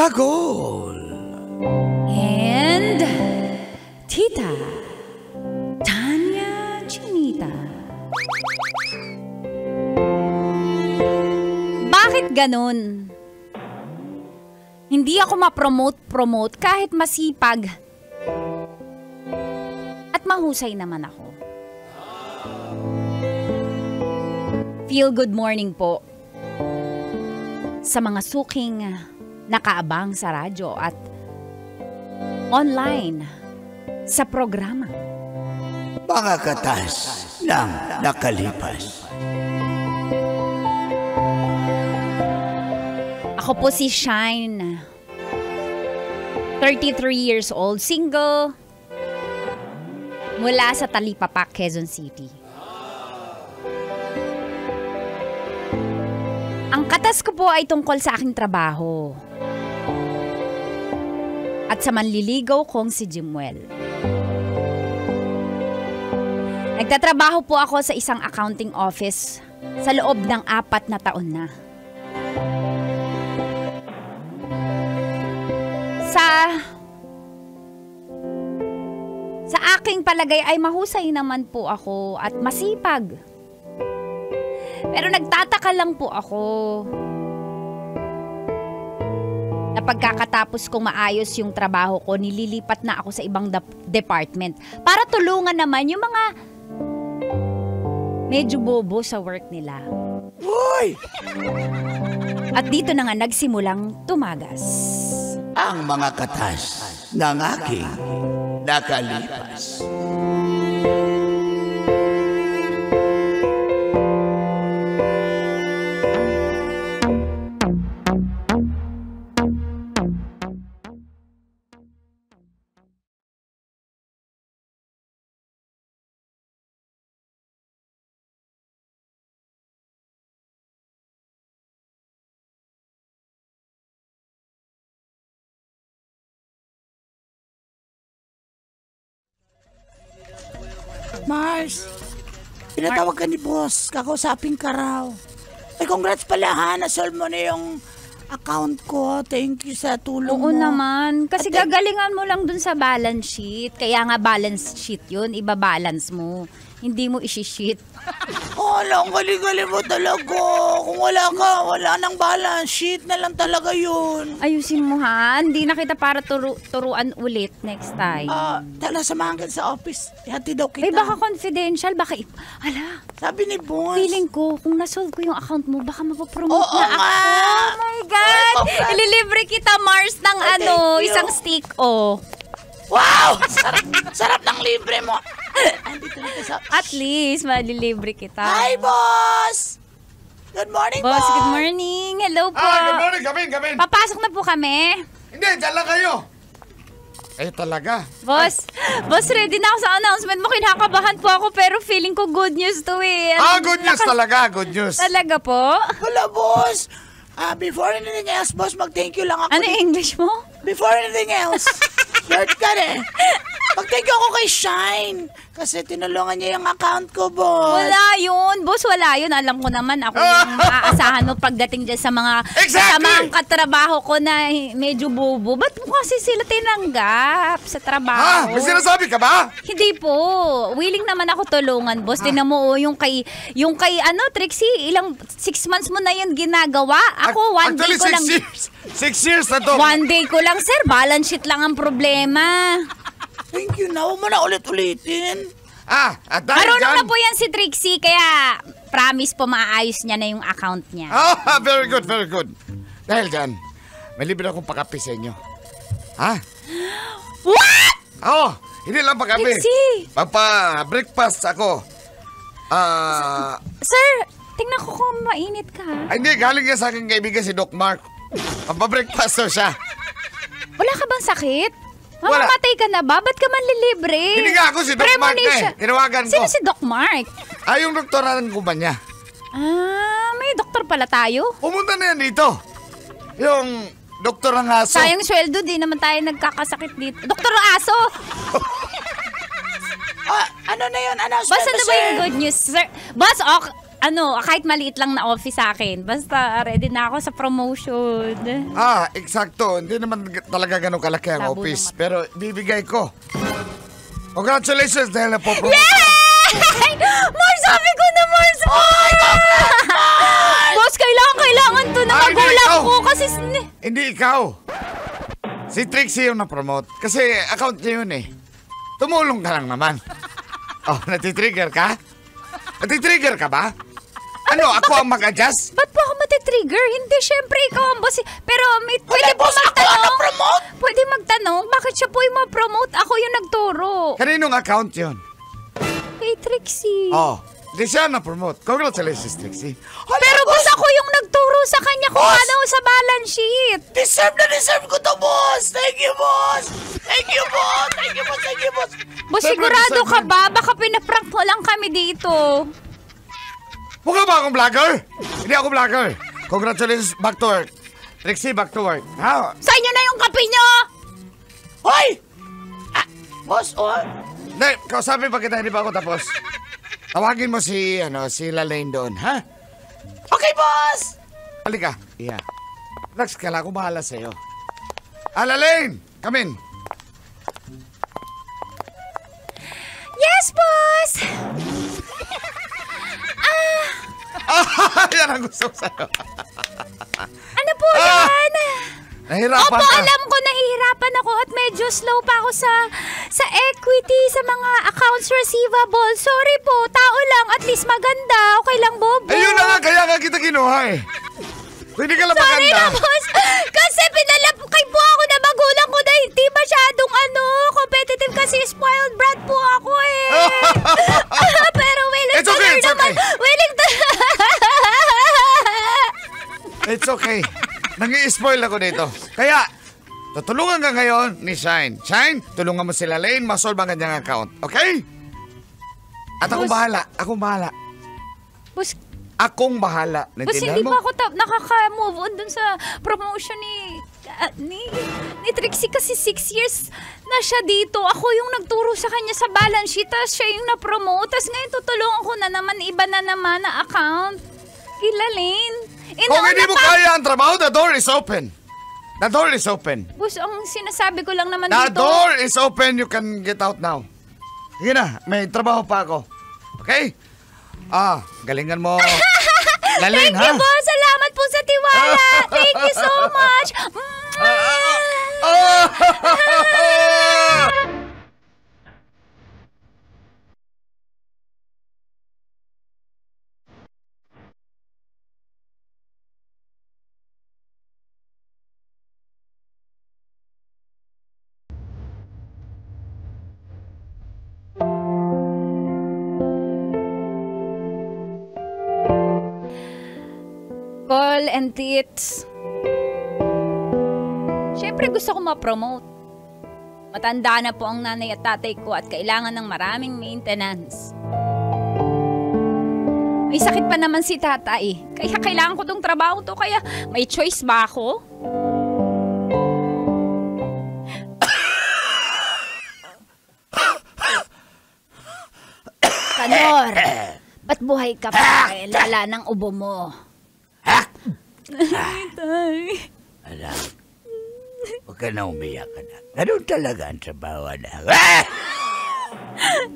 Sagol. And Tita Tanya Chinita. Bakit ganun? Hindi ako ma-promote kahit masipag. At mahusay naman ako. Feel good morning po sa mga suking nakaabang sa radyo at online sa programa. Mga katas ng nakalipas. Ako po si Shine. 33 years old, single. Mula sa Talipapa, Quezon City. Ang katas ko po ay tungkol sa aking trabaho. At sa manliligaw kong si Jimuel. Nagtatrabaho po ako sa isang accounting office sa loob ng 4 na taon na. Sa aking palagay ay mahusay naman po ako at masipag. Pero nagtataka lang po ako na pagkakatapos kong maayos yung trabaho ko, nililipat na ako sa ibang department para tulungan naman yung mga medyo bobo sa work nila. Uy! At dito na nga nagsimulang tumagas. Ang mga katas ng aking nakalipas. Mars, pinatawag ka ni boss, kakausapin ka raw. Ay, congrats pala ha, nasolve mo na yung account ko. Thank you sa tulong mo. Oo naman, kasi gagalingan mo lang dun sa balance sheet. Kaya nga balance sheet yun, iba-balance mo. Hindi mo isi-sheet. Ang galing-galing mo talaga. Kung wala ka, wala nang balance sheet na lang talaga yun. Ayusin mo ha, hindi na kita para turuan ulit next time. Tala, samahan ka sa office. Ihati daw kita. Eh baka confidential, baka Ala, sabi ni boss. feeling ko, kung nasolve ko yung account mo, baka mapapromote Oo na ako. nga. Oh my God! Ililibre kita, Mars, ng thank you. isang stick, oh. Wow! Sarap ng libre mo. Andito na sa... At least, malilibre kita. Hi, boss! Good morning, Boss, good morning. Hello po. Good morning. Gamin. Papasok na po kami. Hindi, dyan lang kayo. Talaga. Boss, ready na ako sa announcement mo. Kinakabahan po ako pero feeling ko good news to eh. Good news talaga. Good news. Talaga po? Wala, boss. Before anything else, boss, mag-thank you lang ako. Ano yung English mo? Before anything else, shirt ka eh. Mag-thank you ako kay Shine. Kasi tinulungan niya yung account ko, boss. Wala yun. Boss, wala yun. Alam ko naman ako yung maaasahan mo pagdating dyan sa mga kasamang katrabaho ko na medyo bobo. Ba't mo kasi sila tinanggap sa trabaho? May sinasabi ka ba? Hindi po. Willing naman ako tulungan, boss. Tingnan mo, yung kay Trixie, 6 months mo na yun ginagawa. Ako, one day ko lang. 6 years na to. One day ko lang, sir. Balance sheet lang ang problema. Thank you na. Huwag mo na ulit-ulitin. At dahil Marunong dyan... na po yan si Trixie, kaya promise po maayos niya na yung account niya. Very good. Dahil dyan, may libre akong pakape sa inyo. What? Hindi lang pakape. Trixie! Breakfast ako. Sir, tingnan ko kung mainit ka. Hindi, galing yan sa aking kaibigan si Doc Mark. Breakfast daw siya. Wala ka bang sakit? Wala. Mamamatay ka na ba? Ba't ka man lilibre? Hindi nga ako si Doc Mark Tinawagan ko. Sino si Doc Mark? Yung doktor ng kumpanya. May doktor pala tayo. Pumunta na yan dito. Yung doktor ng aso. Sayang sweldo, di naman tayo nagkakasakit dito. Doktor ng aso! Ano na yun? Announcement Boss, ano ba yung good news, sir? Boss, kahit maliit lang na office sa akin. Basta ready na ako sa promotion. Eksakto. Hindi naman talaga ganun kalaki ang Labo office. ng Pero bibigay ko. Congratulations dahil napopromote. Yay! Mars, sabi ko na, Mars! Boss, kailangan to na Hindi magulang ikaw. ko kasi... Hindi ikaw. Si Trixie yung na-promote. Kasi account niya yun eh. Tumulong ka lang naman. Natitrigger ka? Natitrigger ka ba? Ako ang mag-adjust? Ba't po ako matitrigger? Hindi, syempre ikaw ang boss. Pero pwede po boss, ako ang magtanong. na-promote? Pwede magtanong, bakit siya po yung ma-promote? Ako yung nagturo. Kaninong account yun? Kay Trixie. Di siya na-promote. Congratulations, Trixie. Pero boss, ako yung nagturo sa kanya kung Boss! ano sa balance sheet. Deserve ko to, boss! Thank you, boss! Thank you, boss! Thank you, boss! Thank you, boss! Boss, Siyempre, sigurado deserve ka yan. ba? Baka pinaprank mo lang kami dito. Mukha ba akong vlogger? Hindi ako vlogger. Congratulations, back to work. Trixie, back to work. Sa inyo na yung kape nyo! Hoy! Boss, Hindi, kausapin pa kita, hindi pa ako tapos. Tawagin mo si Lalaine doon, ha? Okay, boss! Halika. Yeah. Relax ka lang, ako bahala sa'yo. Lalaine! Come in. Yes, boss! Yan ang gusto ko sa'yo. Ano po yan? Nahirapan Opo, ka. alam ko nahihirapan ako at medyo slow pa ako sa equity, sa mga accounts receivable. Sorry po, tao lang, at least maganda. Okay lang, Bobo. Ayun na nga, kaya ka kita kinuha eh. Hindi ka lang Sorry maganda. na, boss. Kasi pinalapkay po ako na magulang ko na hindi masyadong competitive kasi spoiled brat po ako eh. Pero willing It's okay, to learn it's naman. okay. Willing to... It's okay. Nang-i-spoil ako dito. Kaya, tutulungan ka ngayon ni Shine. Shine, tulungan mo si Lalaine, masolve ang kanyang account. Okay? At akong Boss. bahala. Akong bahala. Boss, Akong bahala. Boss, Naintindihan hindi mo? pa ako nakaka-move on dun sa promotion ni Trixie kasi 6 years na siya dito. Ako yung nagturo sa kanya sa balance sheet, tapos siya yung na-promote. Tapos ngayon tutulungan ko na naman, iba na naman na account. Kila Lane. Kung hindi mo kaya ang trabaho, the door is open. The door is open. Boss, ang sinasabi ko lang naman The dito. door is open. You can get out now. Sige na, may trabaho pa ako. Okay? Galingan mo. Lalaine, Thank you, boss. Salamat po sa tiwala. Thank you so much. Call and tits. Siyempre gusto ko ma-promote. Matanda na po ang nanay at tatay ko at kailangan ng maraming maintenance. May sakit pa naman si tatay. Kaya kailangan ko tong trabaho to. Kaya may choice ba ako? Kanor, ba't buhay ka pa? Lala ng ubo mo. Tay. Anak, huwag ka na umiyak, anak. Ganun talaga ang trabaho, anak.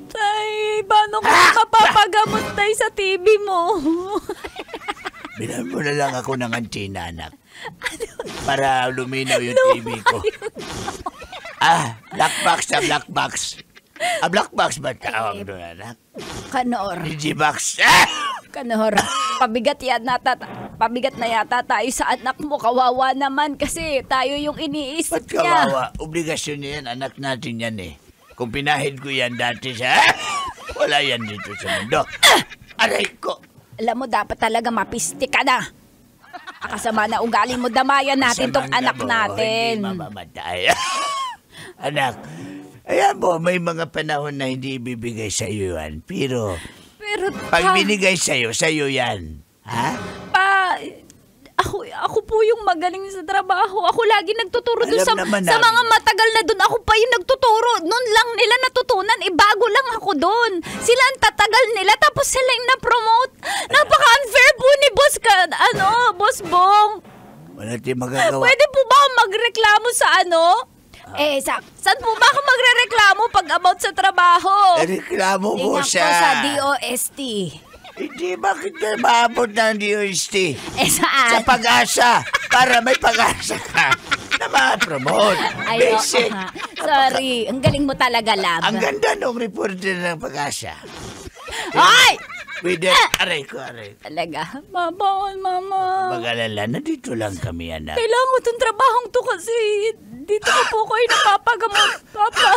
Tay, paano ko mapapagamot tay sa TV mo? Bilan mo na lang ako ng antina, anak. Para luminaw yung TV ko. Black box na black box. Black box ba tawag doon, anak? Kanor, Digibox. Kanor, pabigat na yata tayo sa anak mo. Kawawa naman kasi tayo yung iniisip Ba't niya. kawawa? Obligasyon niya yan, anak natin yan eh. Kung pinahid ko yan dati sa... Wala yan dito sa mundo. Aray ko. Alam mo, dapat talaga mapisti ka na. Kasama na ugali mo, damayan natin tong Kasamang anak mo, natin. Hindi mamamatay. Anak, ayan mo, may mga panahon na hindi ibibigay sa iyo yan. Pero, Pero pag binigay sa iyo yan. Ha? Ako po yung magaling sa trabaho. Ako lagi nagtuturo doon Alam sa naman mga namin. matagal na doon. Ako pa yung nagtuturo. Noon lang nila natutunan. Bago lang ako doon. Sila ang tatagal nila. Tapos sila yung na-promote. Boss Bong? Wala tayong magagawa. Pwede po ba ako magreklamo sa saan po ba ako magrereklamo pag about sa trabaho? Reklamo mo Tingnan ko sa sa... DOST. Hindi, bakit ka maabot ng DOST? Sa Saan? pag-asa. Para may pag-asa ka na ma-promote. Ay, oo Basic. nga. Sorry, ang galing mo talaga, lab. Ang ganda ng reporter ng pag-asa. Ay! Pwede, aray ko. Talaga. Bawal, mama. Mag-alala, nandito lang kami, anak. Kailangan ko itong trabahong to kasi dito ko po kayo napapagamot, Papa.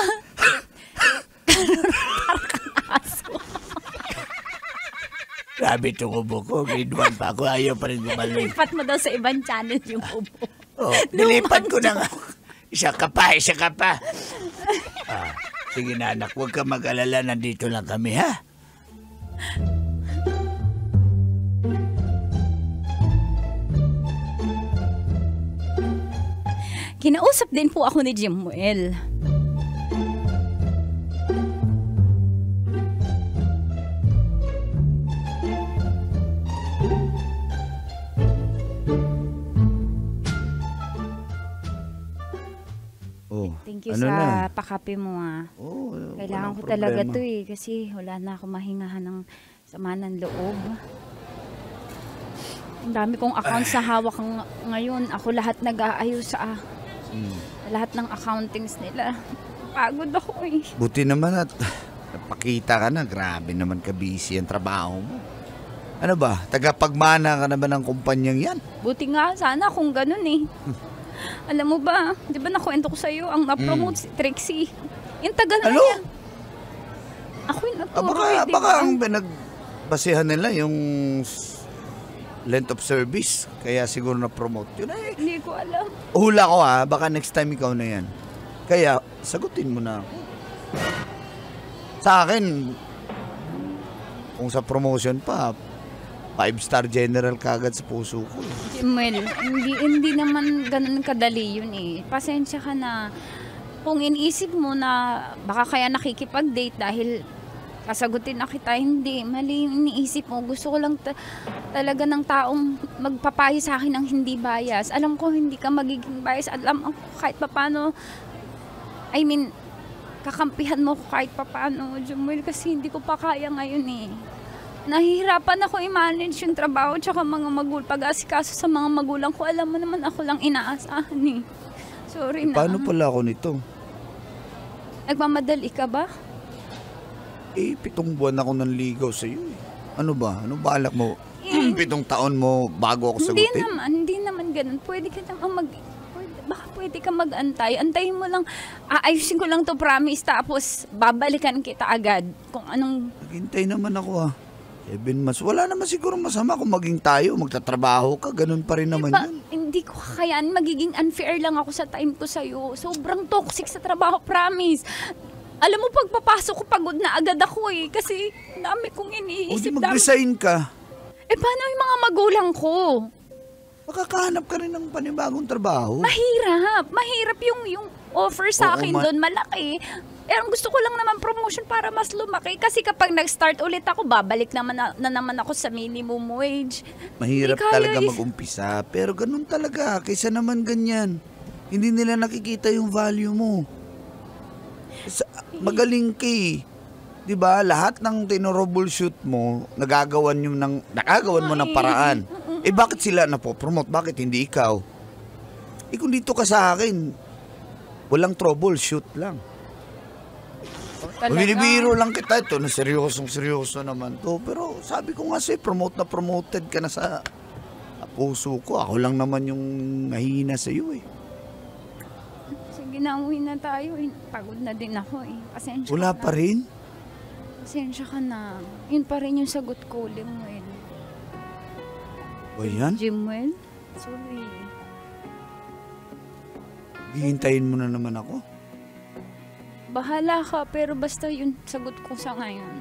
Parang kang aso. Grabe itong ubo ko. Grade 1 pa ako. Ayaw pa rin gumaling. Lipat mo daw sa ibang channel yung ubo. Oh, nilipat ko na nga. Isa ka pa. Sige na, anak. Huwag ka mag-alala. Nandito lang kami, ha? Kinausap din po ako ni Jimuel. Oh, Thank you ano sa na? pakape mo Oh, Kailangan ko walang talaga problema. to kasi wala na ako mahingahan ng sama ng loob. Ang dami kong accounts na hawak ngayon. Ako lahat nag-aayos sa lahat ng accountings nila. Pagod ako Buti naman at napakita ka na. Grabe naman ka-busy ang trabaho mo. Ano ba? Tagapagmana ka naman ng kumpanyang yan? Buti nga sana kung ganun Alam mo ba, di ba nakwento ko sa'yo, ang na-promote si Trixie. Yung tagal na Ano? yan. Ako yung nagturo, di Baka ba? ang pinagbasehan nila yung length of service. Kaya siguro na-promote yun. Hindi ko alam. Hula ko baka next time ikaw na yan. Kaya, sagutin mo na ako. Sa akin, kung sa promotion pa, 5-star general kagad sa puso ko. Jimuel, hindi naman ganun kadali yun Pasensya ka na. Kung iniisip mo na baka kaya nakikipag-date dahil kasagutin na kita, hindi. Mali yung iniisip mo. Gusto ko lang talaga ng taong magpapayo sa akin ng hindi bias. Alam ko hindi ka magiging bias. Alam ko kahit papano, kakampihan mo ko kahit papano, Jimuel, kasi hindi ko pa kaya ngayon Nahihirapan ako i-manage yung trabaho tsaka mga pag-asikaso sa mga magulang ko. Alam mo naman ako lang inaasahan Sorry na. Paano pala ako nito? Nagmamadali ka ba? 7 buwan ako nang ligaw sa iyo. Ano ba? Ano balak mo? 7 taon mo bago ako sagutin? Hindi naman ganun. Pwede ka naman baka pwede ka mag-antay. Antayin mo lang. Aayusin ko lang to, promise. Tapos babalikan kita agad. Kung anong... Naghintay naman ako 7 months. Wala naman siguro masama kung maging tayo, magtatrabaho ka, ganun pa rin naman yun. Hindi ko kakayaan. Magiging unfair lang ako sa time ko sa'yo. Sobrang toxic sa trabaho, promise. Alam mo, pagpapasok ko, pagod na agad ako Kasi dami kong O di iniisip. mag-resign ka. Paano yung mga magulang ko? Makakahanap ka rin ng panibagong trabaho. Mahirap yung offer sa akin doon. Malaki. Pero gusto ko lang naman promotion para mas lumaki. Kasi kapag nag-start ulit ako, babalik naman naman ako sa minimum wage. Mahirap Hindi kaya talaga mag-umpisa. Pero ganun talaga. Kaysa naman ganyan. Hindi nila nakikita yung value mo. Magaling ka Diba? Lahat ng tinroubleshoot mo, nagagawan mo ng paraan. Bakit sila napopromote? Bakit hindi ikaw? Kung dito ka sa akin, walang troubleshoot lang. Binibiro lang kita ito na seryoso naman to. Pero sabi ko nga promoted ka na sa puso ko. Ako lang naman yung mahina sa iyo Sige na, uwi na tayo Pagod na din ako Pasensya Wala ka pa na. rin? Pasensya ka na. Yun pa rin yung sagot ko, Jimuel. O yan? Jimuel? Sorry. Hihintayin mo na naman ako? Bahala ka, pero basta yun sagot ko sa ngayon.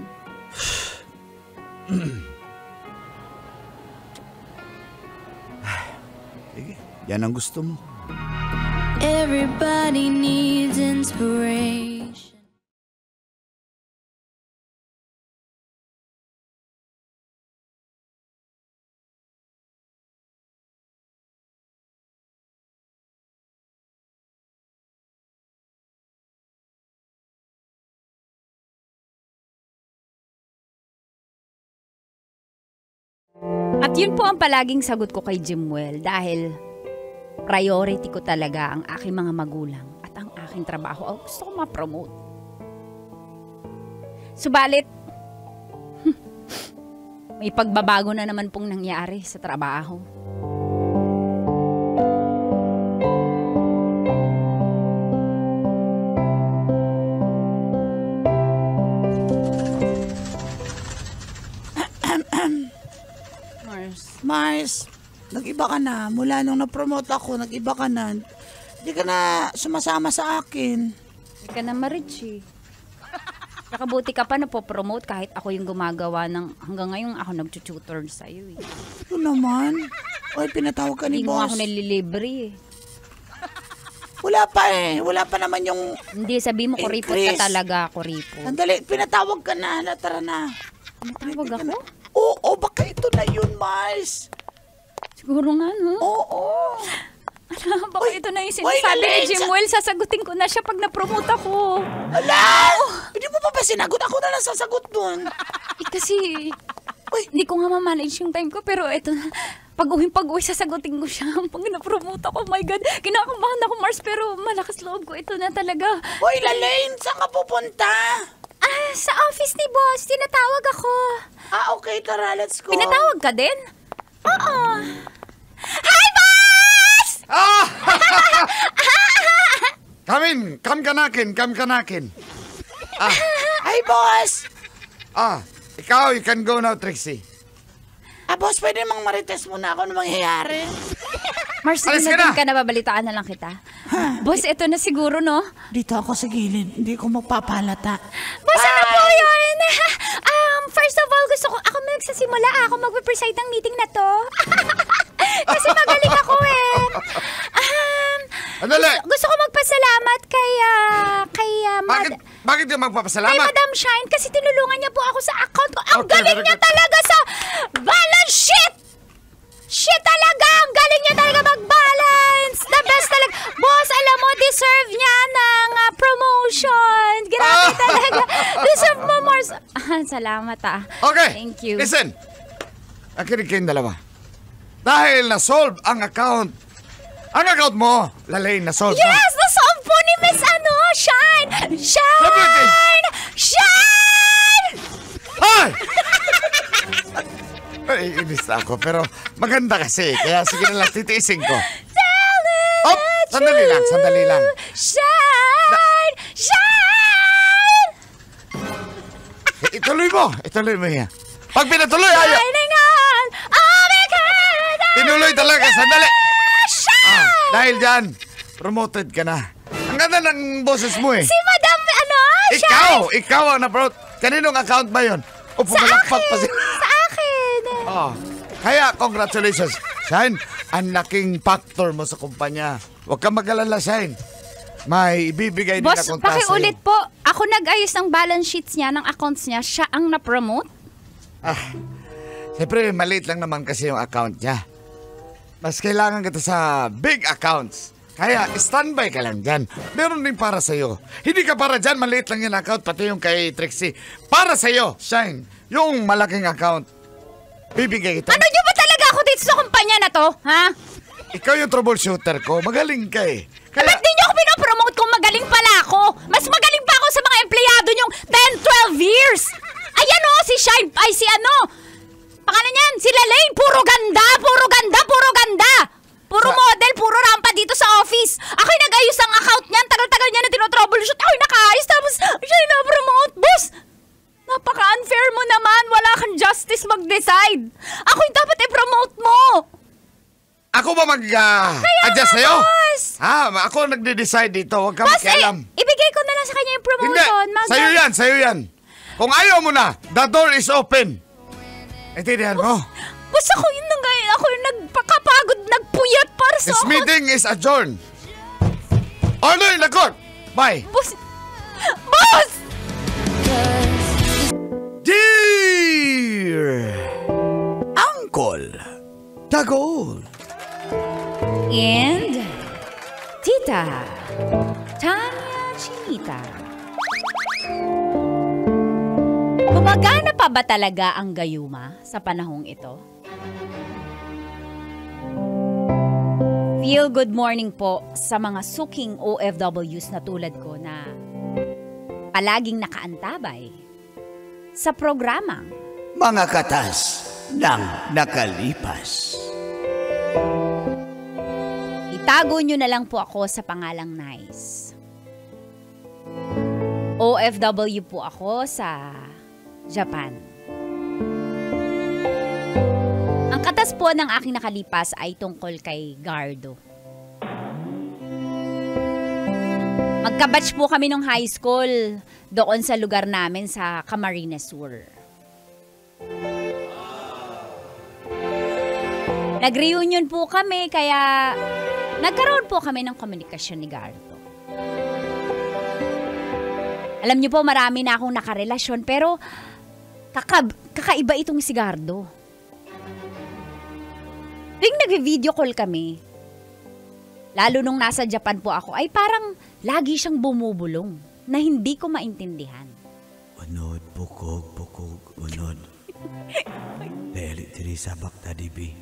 Sige, yan ang gusto mo. Everybody needs inspiration. At yun po ang palaging sagot ko kay Jimwell dahil priority ko talaga ang aking mga magulang at ang aking trabaho. Gusto ko ma-promote. Subalit, may pagbabago na naman pong nangyari sa trabaho. Mars, nag-iba ka na. Mula nung na-promote ako, nag-iba ka na. Hindi ka na sumasama sa akin. Hindi ka na ma-rich eh. Nakabuti ka pa na po-promote kahit ako yung gumagawa ng hanggang ngayon ako nag-tutor sa'yo eh. Ito naman. Oy, pinatawag ka ni Hindi mo boss. ako nililibre eh. Wala pa eh. Wala pa naman yung... Hindi, sabi mo kuripot Chris. ka talaga, kuripot. Sandali, pinatawag ka na. Tara na. Tawag ako? Oo, baka ito na yun, Mars. Siguro nga, no? Oo. Baka ito na yung Uy, sinasabi ni Alexa! Jimwell. Sasagutin ko na siya pag na-promote ako. Ala! Hindi mo pa sinagot? Ako na lang sasagot dun. Kasi, hindi ko nga ma-manage yung time ko. Pero ito na, pag-uwi, sasagutin ko siya. Pag na-promote ako, oh my God, kinakabahan ako, Mars. Pero malakas loob ko. Ito na talaga. Uy, Lalaine, saan ka pupunta? Sa office ni boss, tinatawag ako. Okay, tara, let's go. Pinatawag ka din? Oo. Hi, boss! Come kanakin. Hi, boss. Ikaw, you can go now, Trixie. Boss, pwede mang marites muna ako na mangyayari. Mars, Alis hindi ka na na! ka na, babalitaan na lang kita. Boss, ito na siguro, no? Dito ako sa gilid, hindi ko magpapalata. Boss, ano po yun? First of all, gusto ko, ako magsasimula. Ako magpe-preside ng meeting na to. Kasi magaling ako eh. Andali! Gusto ko magpasalamat kay Bakit yung magpapasalamat? Madam Shine kasi tinulungan niya po ako sa account ko. Ang Okay, galing very niya good. talaga sa balance sheet! Shit talaga! Ang galing niya talaga mag-balance! The best talaga! Boss, alam mo, deserve niya ng promotion! Grabe talaga! Deserve mo more! Salamat Okay, Thank you. listen. Nakinig kayong dalawa. Dahil na-solve ang account mo, Lalaine, na-solve na. Yes! Nasolve po ni Miss Shine! Sabi Shine! Ay! Ay, inis na ako, pero maganda kasi. Kaya sige na lang, titiisin ko. Sandali lang. Shine! Shine! Ituloy mo yan. Pag pinatuloy, ayaw. Shining on! Oh my God! Tinuloy talaga, sandali. Shine! Dahil dyan, promoted ka na. Ang ganda ng boses mo eh. Si Madam, Shine! Ikaw ang na-promote. Kaninong account ba yun? O pumalakpak pa siya. Sa akin! Kaya, congratulations. Shine, ang laking factor mo sa kumpanya. Huwag kang mag-alala, Shine. May ibibigay din Boss, akong task sa'yo. pakiulit po. Ako nag-ayos ng balance sheets niya, ng accounts niya. Siya ang na-promote? Siyempre, maliit lang naman kasi yung account niya. Mas kailangan kita sa big accounts. Kaya, standby ka lang dyan. Meron din para sa'yo. Hindi ka para dyan, maliit lang yung account, pati yung kay Trixie. Para sa'yo, Shine, yung malaking account. Bibigay kita. Ano niyo ba talaga ako dito sa kumpanya na to? Ha? Ikaw yung troubleshooter ko. Magaling ka eh. Kaya, Ba't di niyo ako pinopromote kung magaling pala ako? Mas magaling pa ako sa mga empleyado niyong 10, 12 years! Ayan o, si Shine, pangalan niyan, si Lalaine, puro ganda! Puro model, puro rampa dito sa office. Ako'y nag-ayos ang account niyan, tagal-tagal niya na tinotroubleshoot. Ako'y nakaayos, tapos siya yung na-promote. Boss, napaka-unfair mo naman. Wala kang justice mag-decide. Ako'y dapat i-promote mo. ako ba mag-adjust sa'yo? boss! Ako nagde-decide dito. Huwag ka Boss, makialam. ibigay ko na lang sa kanya yung Hindi, promotion. sa'yo yan. Kung ayaw mo na, the door is open. Intindihan mo? Boss, ako yung nagpakapagod, nagpuyat para sa This account. meeting is adjourned. Order in the court. Bye. Boss! Boss! Dear Uncle Tagol. And Tita Tanya Chinita. Gumagana pa ba talaga ang gayuma sa panahong ito? Feel good morning po sa mga suking OFWs na tulad ko na palaging nakaantabay sa programang Mga katas ng nakalipas. itago nyo na lang po ako sa pangalang Nice. OFW po ako sa Japan. Ang katas po ng aking nakalipas ay tungkol kay Gardo. Magkabatch po kami nung high school doon sa lugar namin sa Camarines Sur. Nag-reunion po kami kaya nagkaroon po kami ng komunikasyon ni Gardo. Alam niyo po, marami na akong nakarelasyon pero kakaiba itong si Gardo. Tuwing nag-video call kami, lalo nung nasa Japan po ako, ay parang lagi siyang bumubulong na hindi ko maintindihan. Unod, bukog, unod. Dahil diri sabak na dibi,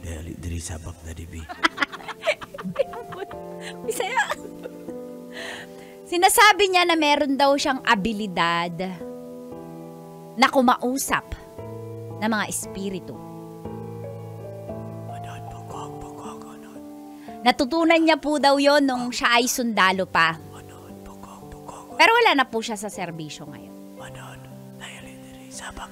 Bisaya. Sinasabi niya na meron daw siyang abilidad na kumausap ng mga espiritu. Natutunan niya po daw yon nung siya ay sundalo pa. Pero wala na po siya sa serbisyo ngayon.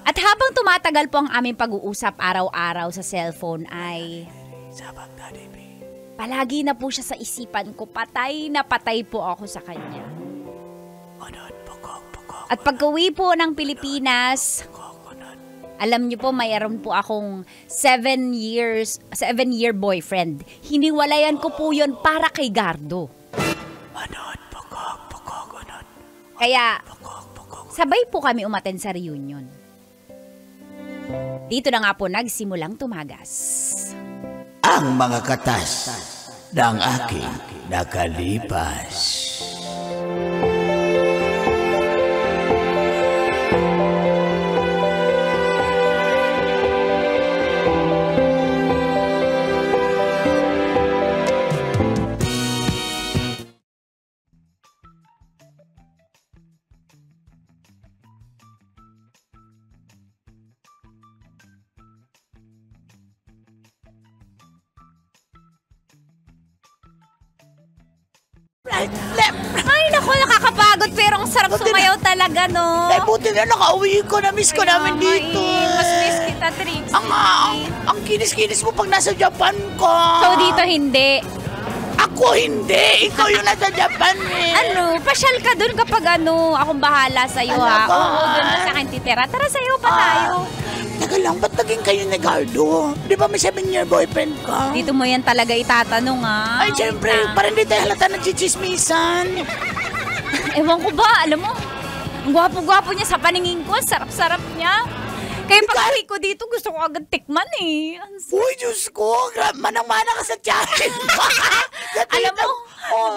At habang tumatagal po ang aming pag-uusap araw-araw sa cellphone ay palagi na po siya sa isipan ko, patay na patay po ako sa kanya. At pag-uwi po ng Pilipinas, alam niyo po, mayroon po akong 7-year boyfriend. Hiniwalayan ko po yon para kay Gardo. Kaya, sabay po kami umattend sa reunion. Dito na nga po nagsimulang tumagas ang mga katas ng aking nakalipas. Ay, naku, nakakapagod pero ang sarap sumayaw talaga, no? Ay, buti na nakauwi ko. Na-miss ko namin dito. Mas miss kita, Trixie. Ang kinis-kinis mo pag nasa Japan ka. So, dito hindi. Ako hindi. Ikaw yung nasa Japan eh. Ano, pasyal ka dun kapag akong bahala sa'yo, ha? Talaga? Oo, dun ka sa akin titira. Tara, sa'yo pa tayo. Taga lang, ba't naging kayo ni Gardo? Di ba may 7-year boyfriend ka? Dito mo yan talaga itatanong, ha? Ay, siyempre, parang hindi tayo halata nagchichismisan. Ewan ko ba, alam mo, ang gwapo-gwapo niya sa paningin ko, sarap-sarap niya. Kaya pag-uwi ko dito, gusto ko agad tikman eh. Uy, Diyos ko, manang-mana ka sa tiyan. Alam mo,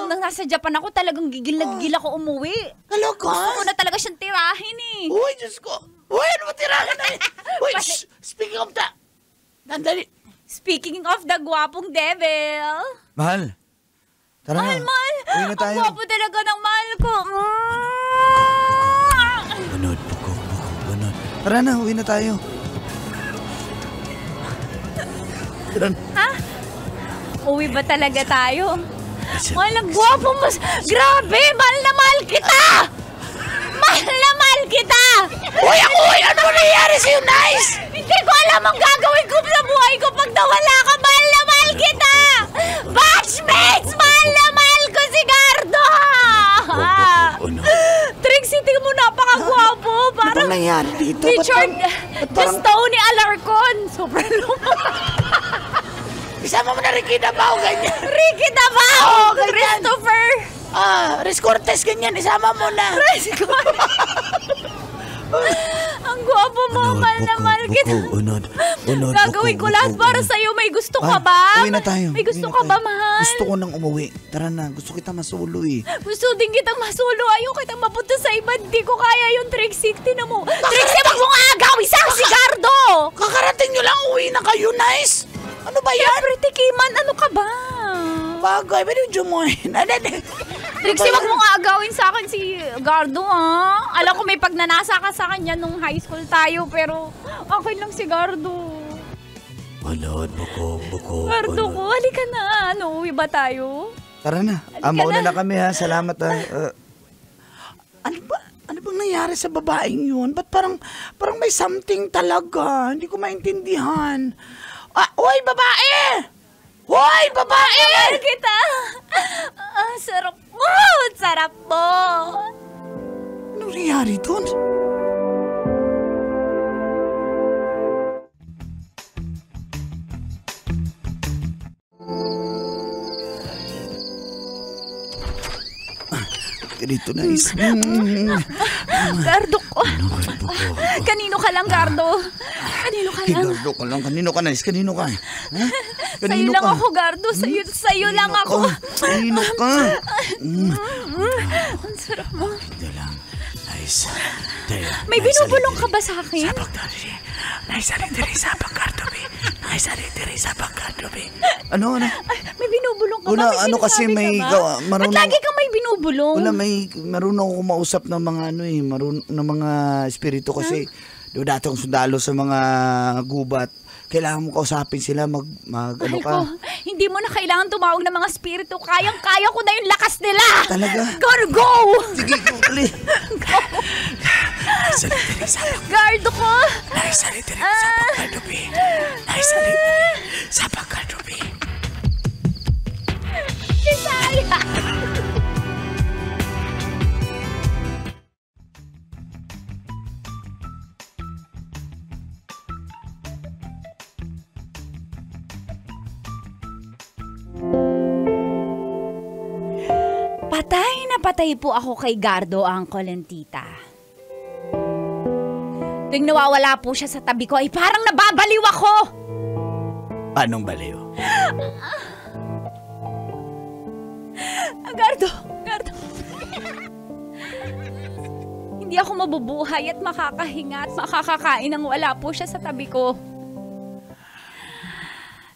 nung nasa Japan ako, talagang gigil na gigil ako umuwi. Talaga? Gusto ko na talaga siyang tirahin eh. Uy, Diyos ko. Uy, ano ba tirahan na eh? Uy, speaking of that, nandali. Speaking of the gwapong devil. Mahal. Tara Mahal, na. mahal. Uwi na tayo. Ang gwapo talaga ng mahal ko. Unod, bukog, unod. Tara na, uwi na tayo. Ha? Uwi ba talaga tayo? Mahal, ang gwapo mo. Grabe, mahal na mahal kita. Mahal na mahal kita. Uy, ano nangyayari sa'yo, Nice? Hindi ko alam ang gagawin ko sa buhay ko pag nawala ka. Mahal na mahal kita. Batchmates, mahal na mahal ko si Gardo. Trixie, tingnan mo, napakagwapo. Parang Ano nangyayari dito? Richard Ba't parang- Tony Alarcon. Sobrang luma. Isama mo na Ricky Dabao, ganyan. Ricky Davao. Oo, ganyan. Christopher. Riz Cortez, ganyan. Isama mo na. Ang gwapo mo, mahal na mahal kita. Unod. Gagawin ko lahat para sa'yo. May gusto ka ba? Uwi na tayo. May gusto ka ba, mahal? Gusto ko nang umuwi. Tara na, gusto kita masulo eh. Gusto din kitang masulo. Ayaw kitang mapunta sa iba. Hindi ko kaya yung Trixie. Tinan mo. Trixie, wag mong agawin sa Sigardo! Kakarating nyo lang, uwi na kayo, nice! Ano ba yan? Siyempre, Tikiman, ano ka ba? Bagay, medyo mo eh. Trixie, wag mong agawin sa akin si Gardo, ha? Alam ko may pagnanasa ka sa kanya nung high school tayo, pero okay lang si Gardo. Unod, buko. Gardo ko, halika na. Ano, uwi ba tayo? Tara na. Mauna na kami ha. Salamat ha. Ano bang nangyari sa babaeng yun? Ba't parang may something talaga? Hindi ko maintindihan. Hoy, babae! Hoy, babae! Mahal kita! Sarap mo! Sarap mo! Anong nangyari doon? Ganito na is. Gardo ko. Kanino ka lang, Gardo? Kanino ka lang? Gardo ka lang. Kanino ka, Nice? Kanino ka? Ha? Sa'yo lang ako, Gardo. Sa'yo lang ako. Kanino ka? Ang sarap mo. Hindi lang. Nice. May binubulong ka ba sa akin? Nice, alintiri sa pagkardobi. Nice, alintiri sa pagkardobi. Ano? Ay, may binubulong ka ba? Wala, May ano kasi sinasabi may ka ba? gawa. Ba't lagi kang may binubulong? Wala, marunong ako kumausap ng mga ng mga espiritu kasi dati akong sundalo sa mga gubat. Kailangan mo kausapin sila ano ka. Hindi mo na kailangan tumawag ng mga spirito. Kayang-kaya ko na yung lakas nila. Talaga? Gotta go! Sige, uli. Go! Gardo ko! Naisalitiri sa pagkadubi. Naisalitiri sa pagkadubi. Bisaya! Patay na patay po ako kay Gardo, Uncle and Tita. Tuwing nawawala po siya sa tabi ko ay parang nababaliw ako. Anong baliw? Gardo. Hindi ako mabubuhay at makakahinga at makakakain nang wala po siya sa tabi ko.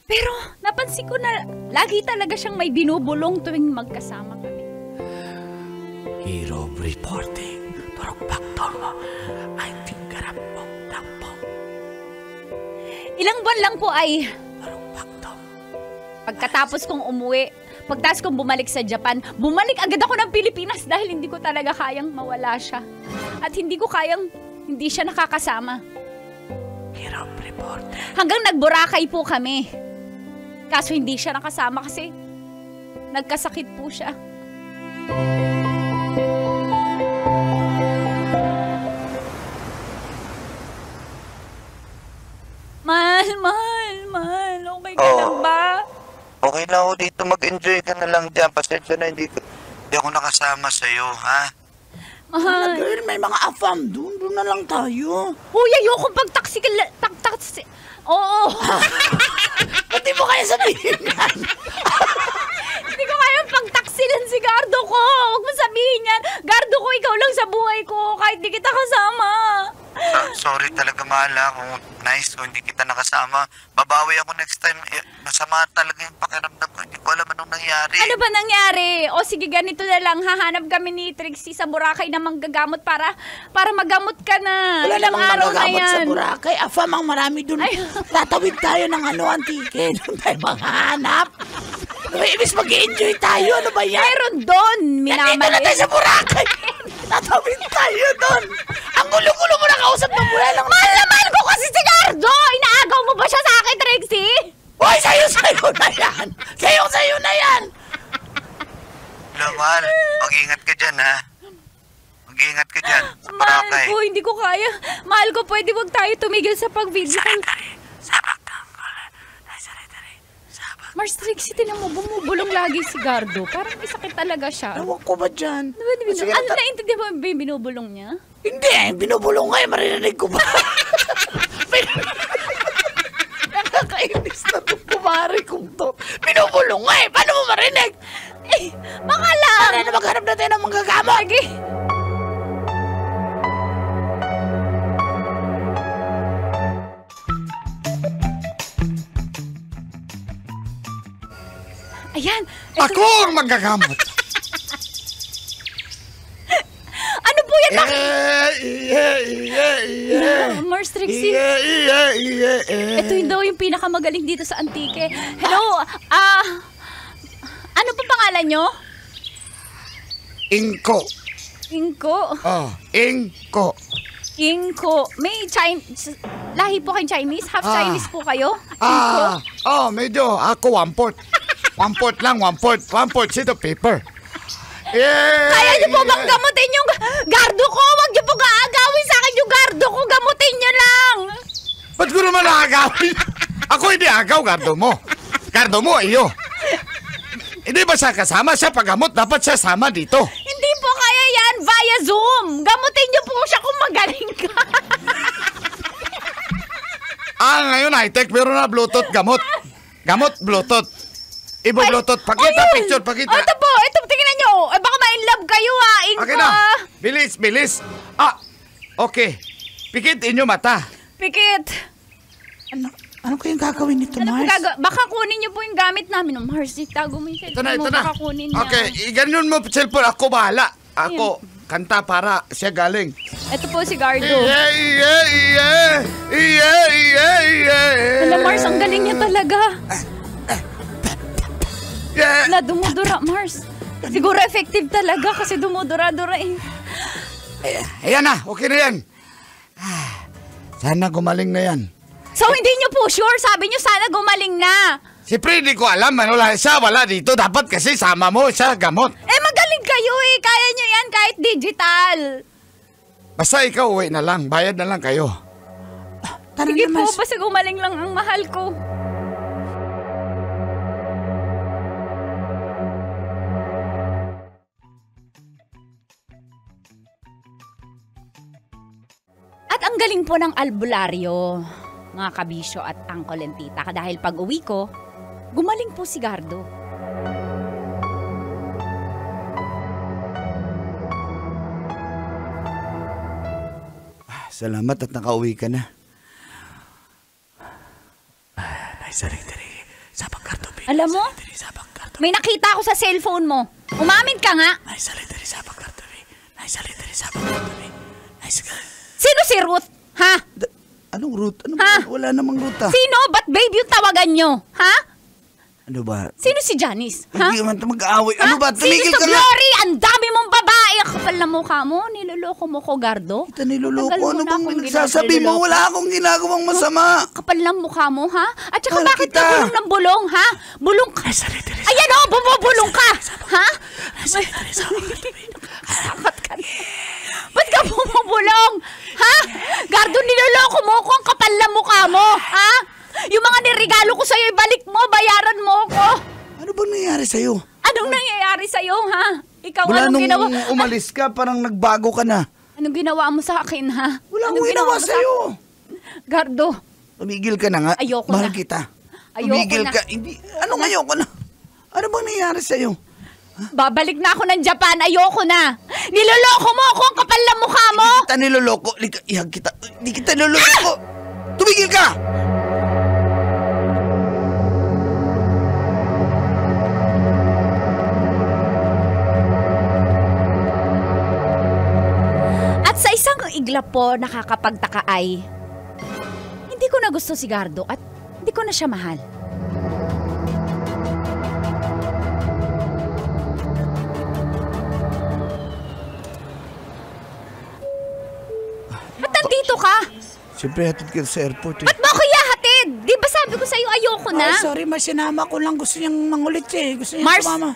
Pero napansin ko na lagi talaga siyang may binubulong tuwing magkasama kami. Hero reporting. Turok baktong mo. Ay tinggarap mong tampong. Ilang buwan lang po ay Turok baktong. pagkatapos kong umuwi, pagkatapos kong bumalik sa Japan, bumalik agad ako ng Pilipinas dahil hindi ko talaga kayang mawala siya. At hindi ko kayang hindi siya nakakasama. Hero reporting. Hanggang nagburakay po kami. Kaso hindi siya nakasama kasi nagkasakit po siya. Mahal. Okay ka lang ba? Okay na ako dito. Mag-enjoy ka na lang dyan. Pasensya na, hindi ako nakasama sa'yo, ha? Mahal. Girl, may mga afam. Doon na lang tayo. Huy, ayokong pag-taxi. Oo. Pati mo kaya sabihin yan. Hindi ko kaya pag-taxilan si Gardo ko. Huwag mo sabihin yan. Gardo ko, ikaw lang sa buhay ko. Kahit di kita kasama. Sorry talaga, mahal, ha? Kung nice kung hindi kita nakasama. Babawi ako next time. Masama talaga yung pakiramdam ko. Hindi ko alam anong nangyari. Ano ba nangyari? O sige, ganito na lang. Hahanap kami ni Trixie sa Boracay na manggagamot para magamot ka na. Wala Ilang namang araw na magagamot sa yan. Boracay. Afam ang marami doon. Tatawid tayo ng antike. Doon tayo manghanap. Ibig mag-enjoy tayo. Ano ba yan? Meron doon. Nandito na tayo sa Boracay. Tatawid tayo doon. Ang gulo-gulo mo na kausap ng mula lang. Mahal na mahal ko kasi si Gardo! Inaagaw mo ba siya sa akin, Trixie? Hoy, sa'yo na yan. Sa'yo na yan. Hello, mahal. Mag-ingat ka dyan, ha? Mag-ingat ka dyan. Sa Mahal Boracay. ko, hindi ko kaya. Mahal ko, pwede wag tayo tumigil sa pag-video call. Mars, Trixie, tinan mo, bumubulong lagi si Gardo. Parang may sakit talaga siya. Ewan ko ba dyan? Sige, Ano naintindihan mo yung binubulong niya? Hindi, binubulong nga, maririnig ko ba? Nakakainis na itong kumari kong to. Binubulong nga paano mo marinig? Baka lang! Para na maghanap natin ng manggagamot. Sige. Ayan. Ako ang manggagamot. Ano po yan? Mars, Trixie. Ito yun daw yung pinakamagaling dito sa Antique. Hello, ano po pangalan nyo? Inko. Inko. Oh, Inko. Inko. May Chinese, lahi po kayong Chinese? Half Chinese po kayo? Inko. Medyo. Ako, 1/4. 1/4 lang, 1/4. 1/4 sheet of paper. Kaya niyo po bang gamutin yung gardo ko? Huwag niyo po gaagawin sa akin yung gardo ko. Gamutin niyo lang. Ba't ko naman nakagawin? Ako hindi agaw, gardo mo. Gardo mo, iyo. Hindi ba siya kasama? Siya paggamot, dapat siya sama dito. Hindi po kaya yan via Zoom. Gamutin niyo po siya kung magaling ka. Ngayon high-tech, meron na Bluetooth gamot. Gamot, Bluetooth. Bluetooth. Pakita, Ayun. picture, pakita. Ito po, tingnan niyo. Baka ma-inlove kayo ha, Inko. Okay na. Bilis. Okay. Pikitin niyo mata. Pikit. Ano kayong gagawin nito, Ano po Mars? baka kunin niyo po yung gamit namin. Mars, itago mo yung cellphone mo. Baka kunin niya. Okay, ganyan mo cellphone. Ako bahala. Ako, kanta para siya galing. Ito po si Gardo. Hala, Mars, ang galing niya talaga. Na dumudura, Mars. Siguro effective talaga kasi dumudura-dura eh. Ayan na, okay na yan. Sana gumaling na yan. So hindi niyo po sure? Sabi niyo sana gumaling na. Siyempre, di ko alam. Wala dito. Dapat kasi sama mo siya gamot. Magaling kayo eh. Kaya niyo yan kahit digital. Basta ikaw uwi na lang. Bayad na lang kayo. Tara Sige na, po, Mars. basta gumaling lang ang mahal ko. At ang galing po ng albularyo, mga kabisyo at angkol and tita, dahil pag uwi ko, gumaling po si Gardo. Salamat at nakauwi ka na. Alam mo, may nakita ako sa cellphone mo. Umamin ka nga. Sino si Ruth? Ha? Anong route? Ha? Wala namang ruta. Sino? Ba't babe yung tawagan nyo? Ha? Ano ba? Sino si Janice? Ha? Hindi man mag-aaway. Ano ba? Sino Tumigil si ka nga. Glory? Ang dami mong babae. Ang kapal na mukha mo. Niloloko mo ko, Gardo. Kita niloloko. Tagal mo Ano na bang akong nagsasabi mo? ginagiloloko. Wala akong ginagawang masama. Kapal ng mukha mo, ha? At saka Mahal bakit kita. ka bulong ng bulong, ha? Bulong ka. Ayan o, bumubulong ka. Ha? Sakot ka na. Ba't ka bumubulong? Ha? Gardo, niloloko mo ko. Ang kapal ng mukha mo, ha? Yung mga nirigalo ko sa'yo, ibalik mo, bayaran mo ko. Ano bang nangyari sa'yo? Anong nangyayari sa'yo, ha? Ikaw, Wala anong nung ginawa? umalis ka, parang nagbago ka na. Anong ginawa mo sa akin, ha? Wala Anong akong ginawa mo sa- sa'yo. Gardo, Tumigil ka na nga. Ayoko Mahal na. kita. Ayoko Tumigil na. ka. Hindi. Anong ayoko na? Ano bang nangyari sa'yo? babalik na ako ng Japan. Ayoko na. Niloloko mo ako. Ang kapal ng mukha mo. Hindi kita niloloko. Ihag kita. Hindi kita niloloko. Tumigil ka! At sa isang iglap po nakakapagtaka ay hindi ko na gusto si Gardo at hindi ko na siya mahal. Ba't nandito ka? Siyempre, hatid ka sa airport eh. Ba't mo ako ihahatid? Di ba sabi ko sa'yo ayoko na? Ay, sorry, Mars. Sinama ko lang. Gusto niyang mangulit siya eh. Gusto niyang Mars, sumama.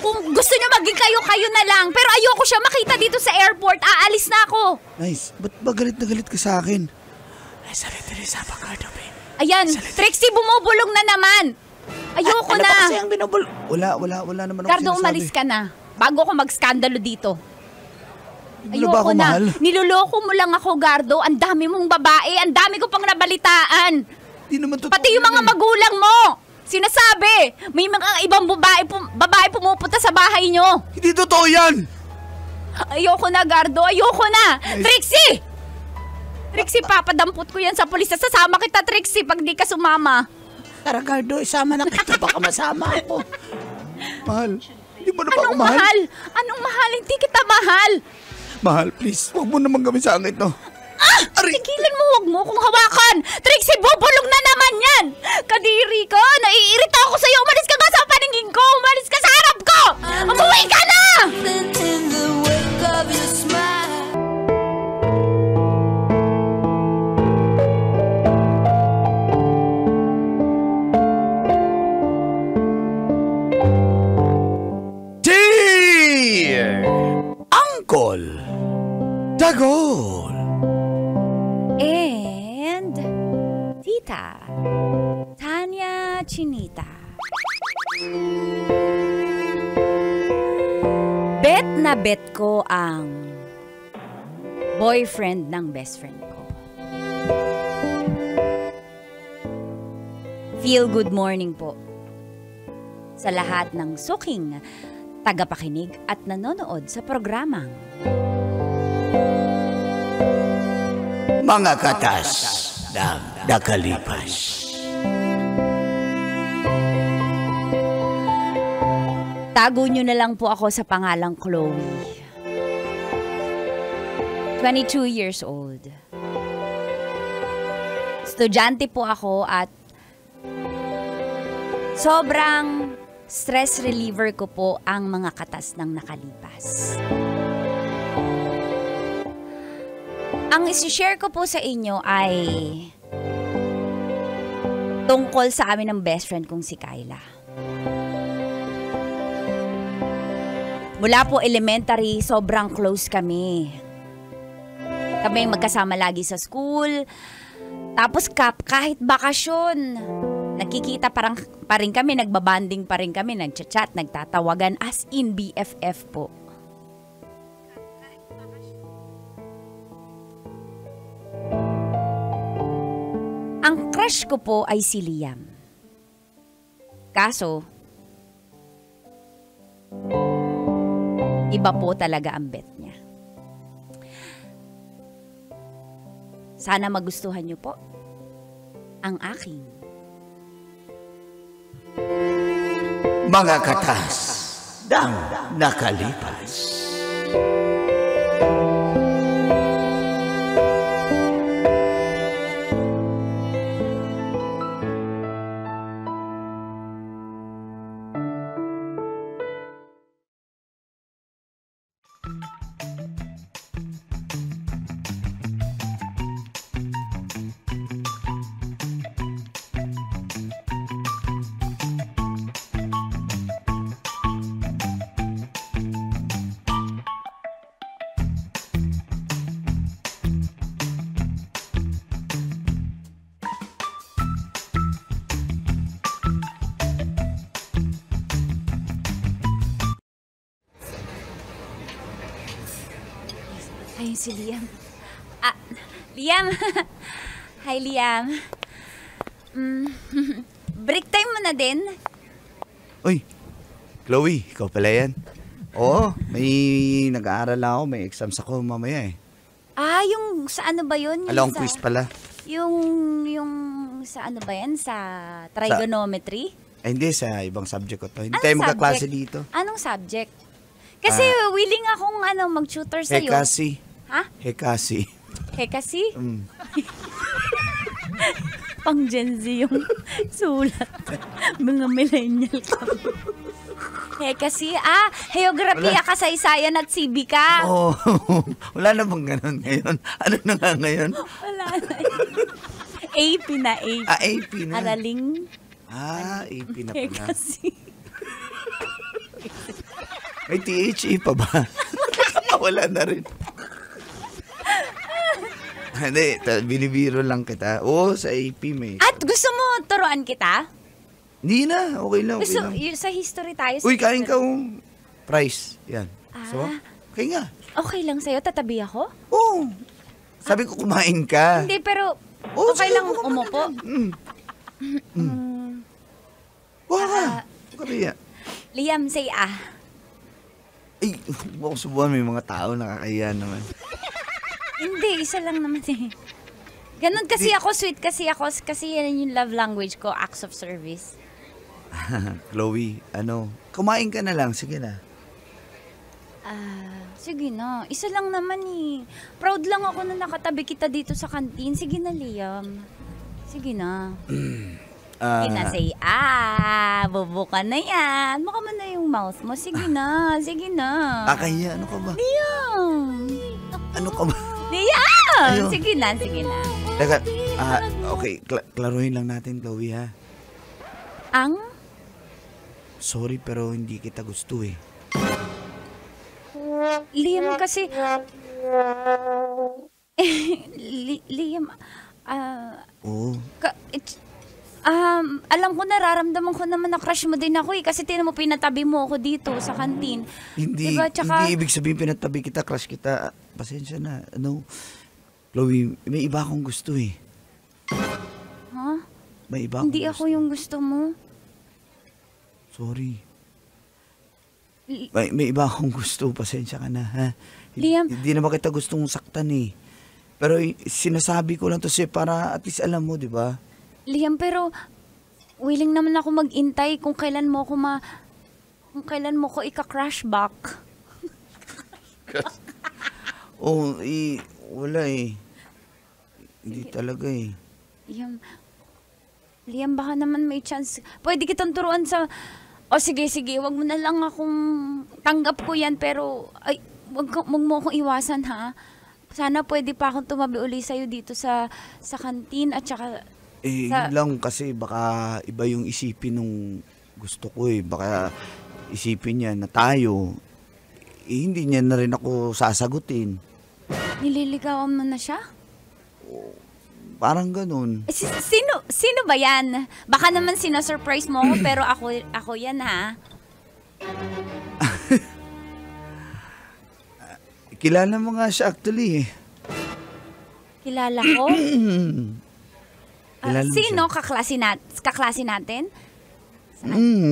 kung gusto niyo maging kayo na lang. Pero ayoko siya makita dito sa airport. Aalis na ako. Nice. Ba't ba galit na galit ka sa akin? Ayan, Trixie, bumubulong na naman. Ayoko Ano na. ba kasi ang binubul... Wala naman ako Gardo, sinasabi. umalis ka na. Bago ako mag-skandalo dito. Ano ba ako, mahal? Niloloko mo lang ako, Gardo. Ang dami mong babae. Ang dami ko pang nabalitaan. Di naman totoo Pati yung yun mga magulang mo. Sinasabi, may mga ibang babae pumupunta sa bahay nyo. Hindi totoo yan! Ayoko na, Gardo. Ayoko na. Trixie! Trixie, papadampot ko yan sa pulis. Sasama kita, Trixie, pag di ka sumama. Tara, Gardo, isama na kita. Baka masama ako. Mahal, hindi mo na ba ako Anong mahal? mahal? Anong mahal? Hindi kita mahal. Mahal, please, huwag mo naman gawin sa akin to. Tigilan mo, huwag mo kong hawakan. Trixie, bubulong na naman yan. Kadiri ka, naiirita ako sa'yo. Umalis ka nga sa paningin ko. Umalis ka sa harap ko. Umuwi ka na! In the wake of your smile. Dear Uncle Dagol. And Tita Tanya Chinita. Bet na bet ko ang boyfriend ng best friend ko. Feel good morning po sa lahat ng suking tagapakinig at nanonood sa programang Mga katas ng nakalipas. tago nyo na lang po ako sa pangalang Chloe. 22 years old. Estudyante po ako at sobrang stress reliever ko po ang mga katas ng nakalipas. Ang isi-share ko po sa inyo ay tungkol sa amin ng best friend kong si Kyla. Mula po elementary, sobrang close kami. Kami magkasama lagi sa school. Tapos kahit bakasyon, nagkikita pa rin kami, nagbabanding pa rin kami, nagchat-chat, nagtatawagan as in BFF po. Ang crush ko po ay si Liam. Kaso, iba po talaga ang bet niya. Sana magustuhan niyo po ang aking Mga katas ng nakalipas. Ayun si Liam. Liam. Hi, Liam. Break time mo na din? Uy, Chloe, ikaw pala yan. Oo, may nag-aaral ako, may exams ako mamaya eh. Yung sa ano ba yun? Along sa, quiz pala. Yung sa ano ba yan? Sa trigonometry? Ay, hindi, sa ibang subject ko to. Hindi Anong tayo magkaklase subject? dito. Anong subject? Kasi willing akong mag-tutor sa'yo. Hekasi. Ha? Hekasi. Hekasi? Mm. Pang Gen Z yung sulat. Mga millennial ka. Hekasi? Geography, kasaysayan at sibika. Oo, wala na bang ganun ngayon? Ano na nga ngayon? Wala na. AP na, AP. AP na. Araling AP na pala. Hekasi. May THE pa ba? Wala na rin. Hindi, binibiro lang kita. Oo, sa AP may. At gusto mo turuan kita? Hindi na, okay lang. Okay So, lang. sa history tayo. Uy, kain ka price. Yan. So, okay nga. Okay lang sa'yo, tatabi ako? Oo. Sabi ko kumain ka. Hindi, pero Oo, okay sige, lang kumain umupo. Buka ka. Buka Ria. Liam, say Ay, huwag ko subuhan, may mga tao nakakahiya naman. Hindi, isa lang naman eh. Ganon kasi ako, sweet kasi ako. Kasi yan yung love language ko, acts of service. Chloe, kumain ka na lang. Sige na. Sige na. Isa lang naman eh. Proud lang ako na nakatabi kita dito sa kantin. Sige na, Liam. Sige na. Sige na, say bubo ka na yan. Mukha mo na yung mouth mo. Sige na, sige na. Kaya, ano ka ba? Liam! Ano ka ba? Liam! Ayun. Sige na, sige na. Teka, okay, klaruhin lang natin, Chloe, ha? Ang? Sorry, pero hindi kita gusto eh. Liam kasi... Liam, Oo. alam ko, nararamdaman ko naman na crush mo din ako eh. Kasi tinan mo, pinatabi mo ako dito sa kantin. Hindi, Diba? Tsaka- hindi ibig sabihin pinatabi kita, crush kita. Pasensya na. Chloe, may iba akong gusto eh. Ha? May iba akong Hindi gusto. ako yung gusto mo. Sorry. May iba akong gusto. Pasensya ka na, ha? Liam. Hindi naman kita gustong saktan eh. Pero sinasabi ko lang to sa'yo para at least alam mo, di ba? Liam, pero willing naman ako mag-intay kung kailan mo ko ika-crush back. Wala eh. Hindi talaga eh. Liam, baka naman may chance. Pwede kitang turuan sa... sige, wag mo na lang akong... Tanggap ko yan, pero... wag mo akong iwasan, ha? Sana pwede pa akong tumabi uli sa'yo dito sa kantin at saka... Yun lang kasi baka iba yung isipin nung gusto ko eh. Baka isipin niya na tayo, hindi niya na rin ako sasagutin. Nililigawan mo na siya? Parang ganun. Sino ba yan? Baka naman sinasurprise mo ako, pero ako yan, ha? Kilala mo nga siya actually eh. Kilala ko? Kilala mo Sino? siya. Kaklase natin?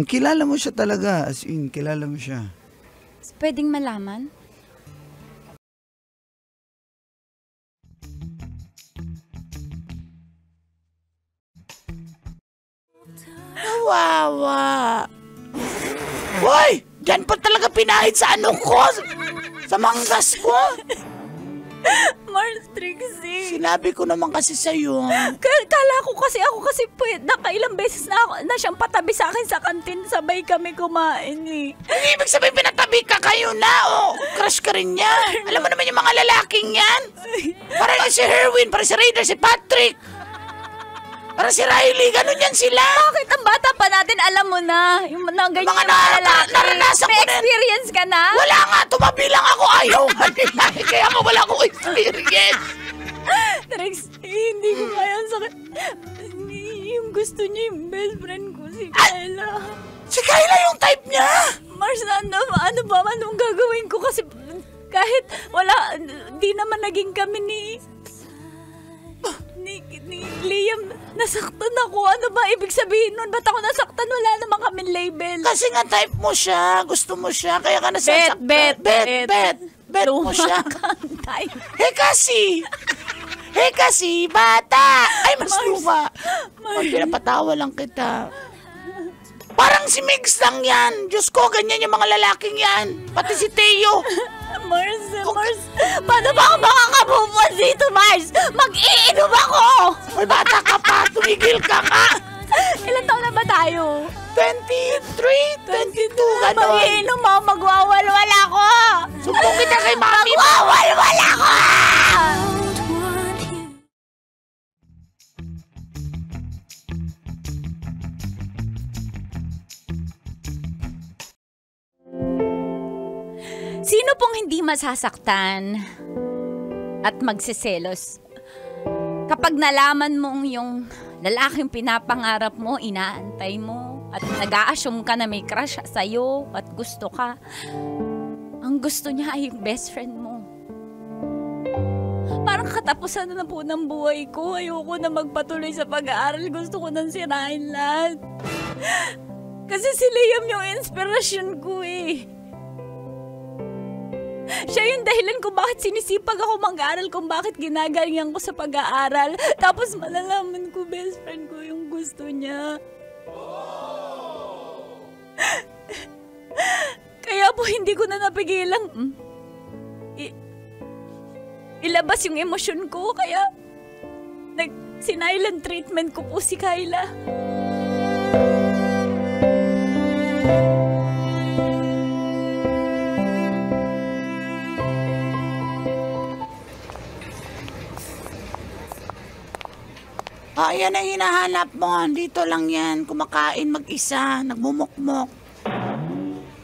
Kilala mo siya talaga. As in, kilala mo siya. Pwedeng malaman? Kawawa. Hoy! Diyan pa talaga pinahid sa ko. Sa manggas ko. Mars, Trixie. Sinabi ko naman kasi sa'yo. Kala ko kasi nakailang beses na siyang patabi sa akin sa kantin. Sabay kami kumain eh. Ibig sabihin pinatabi ka kayo na crush ka rin niya. Alam mo naman yung mga lalaking yan. Parang si Herwin, parang si Raider, si Patrick. Parang si Riley, ganun yan sila. Bakit ang bata pa natin, alam mo na, yung mga ganyan Mga yung lalaki. naranasan May ko na. experience ka na? Wala nga, tumabi lang ako. Ayaw nga nila. Kaya nga wala akong experience. Trix, hindi ko kaya ang sakit. Yung gusto niya yung best friend ko, si Kyla. Si Kyla yung type niya. Mars, anong gagawin ko? Kasi kahit di naman naging kami ni Liam, nasaktan ako. Ano ba ibig sabihin nun? Ba't ako nasaktan? Wala naman kaming label. Kasi nga type mo siya. Gusto mo siya. Kaya ka nasasaktan. Bet mo siya. kasi, bata. Ay, mas luma. Pinapatawa lang kita. Parang si Migs lang yan. Diyos ko, ganyan yung mga lalaking yan. Pati si Teo. Mars, paano ba ako makakabubuan dito, Mars? Mag-iinom ako! Ay, bata ka pa. Tumigil ka nga. Ilan taon na ba tayo? 23, 22, gano'n. Mag-iinom ako, magwawalwala ako! Sumbong kita kay mami. Magwawalwala ako! Sino pong hindi masasaktan at magsiselos kapag nalaman mong yung lalaking pinapangarap mo, inaantay mo, at nag-a-assume ka na may crush sa'yo at gusto ka. Ang gusto niya ay yung best friend mo. Parang katapusan na po ng buhay ko. Ayoko na magpatuloy sa pag-aaral. Gusto ko nang sirain lahat. Kasi si Liam yung inspirasyon ko eh. Siya yung dahilan kung bakit sinisipag ako mag-aaral, kung bakit ginagalingan ko sa pag-aaral. Tapos malalaman ko best friend ko yung gusto niya. Kaya po hindi ko na napigilang ilabas yung emosyon ko. Kaya silent treatment ko po si Kyla. Ayan ang hinahanap mo. Dito lang yan. Kumakain mag-isa. Nagmumukmok.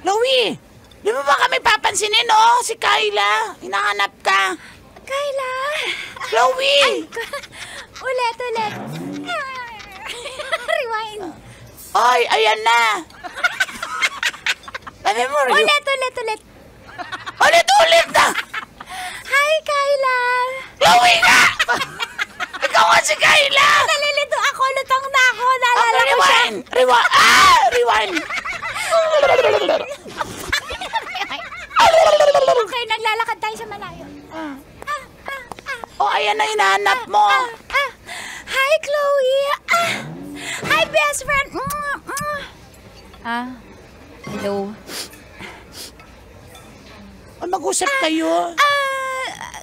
Chloe! Di mo ba kami papansinin, oh? Si Kyla. Hinahanap ka. Kyla! Chloe! Ulit. Rewind. Oy, ayan na. Sabi mo, Ulit. Ulit na. Hi, Kyla! Chloe nga! Ikaw nga si Kyla! Nalilito ako, lutang na ako. Naalala ko siya. Rewind! Rewind! Okay, naglalakad tayo sa malayo. Oh, ayan na hinahanap mo. Hi, Chloe! Hi, best friend! Hello? Mag-usap kayo.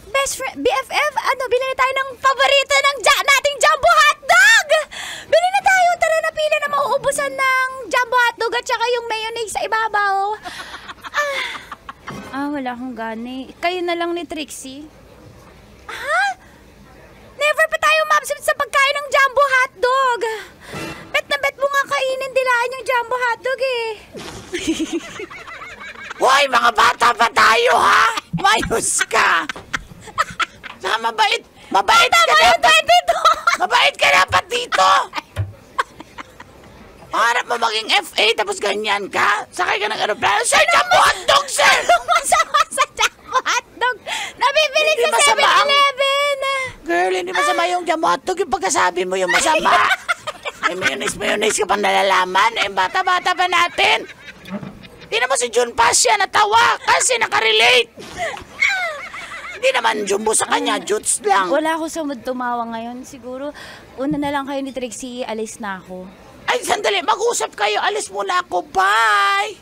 Best friend, BFF, bili na tayo ng paborito ng nating Jumbo Hotdog! Bili na tayo, tara na pila na mauubusan ng Jumbo Hotdog at saka yung mayonnaise sa ibabaw. Wala akong gani. Kayo na lang ni Trixie. Ha? Never pa tayo mabsubit sa pagkain ng Jumbo Hotdog. Bet na bet mo nga kainin dilaan yung Jumbo Hotdog eh. Hoy, mga bata pa tayo, ha? Mayos ka. Saka mabait ka dapat. Mabait ka dapat dito. Harap mo maging FA tapos ganyan ka. Sakay ka ng aeroplano. Sir, Jumbo Hotdog, sir! Masama sa Jumbo Hotdog. Nabibili Hindi sa masama ang- 7-Eleven. Girl, hindi masama yung Jumbo Hotdog. Yung pagkasabi mo yung masama. Mayonnaise ka pang nalalaman. Bata-bata pa natin. Hindi naman si Jun Pasya natawa kasi nakarelate. Hindi naman jumbo sa kanya, Juts lang. Wala ako sa mood tumawa ngayon. Siguro, una na lang kayo ni Trixie, alis na ako. Ay, sandali, mag-usap kayo. Alis muna ako. Bye!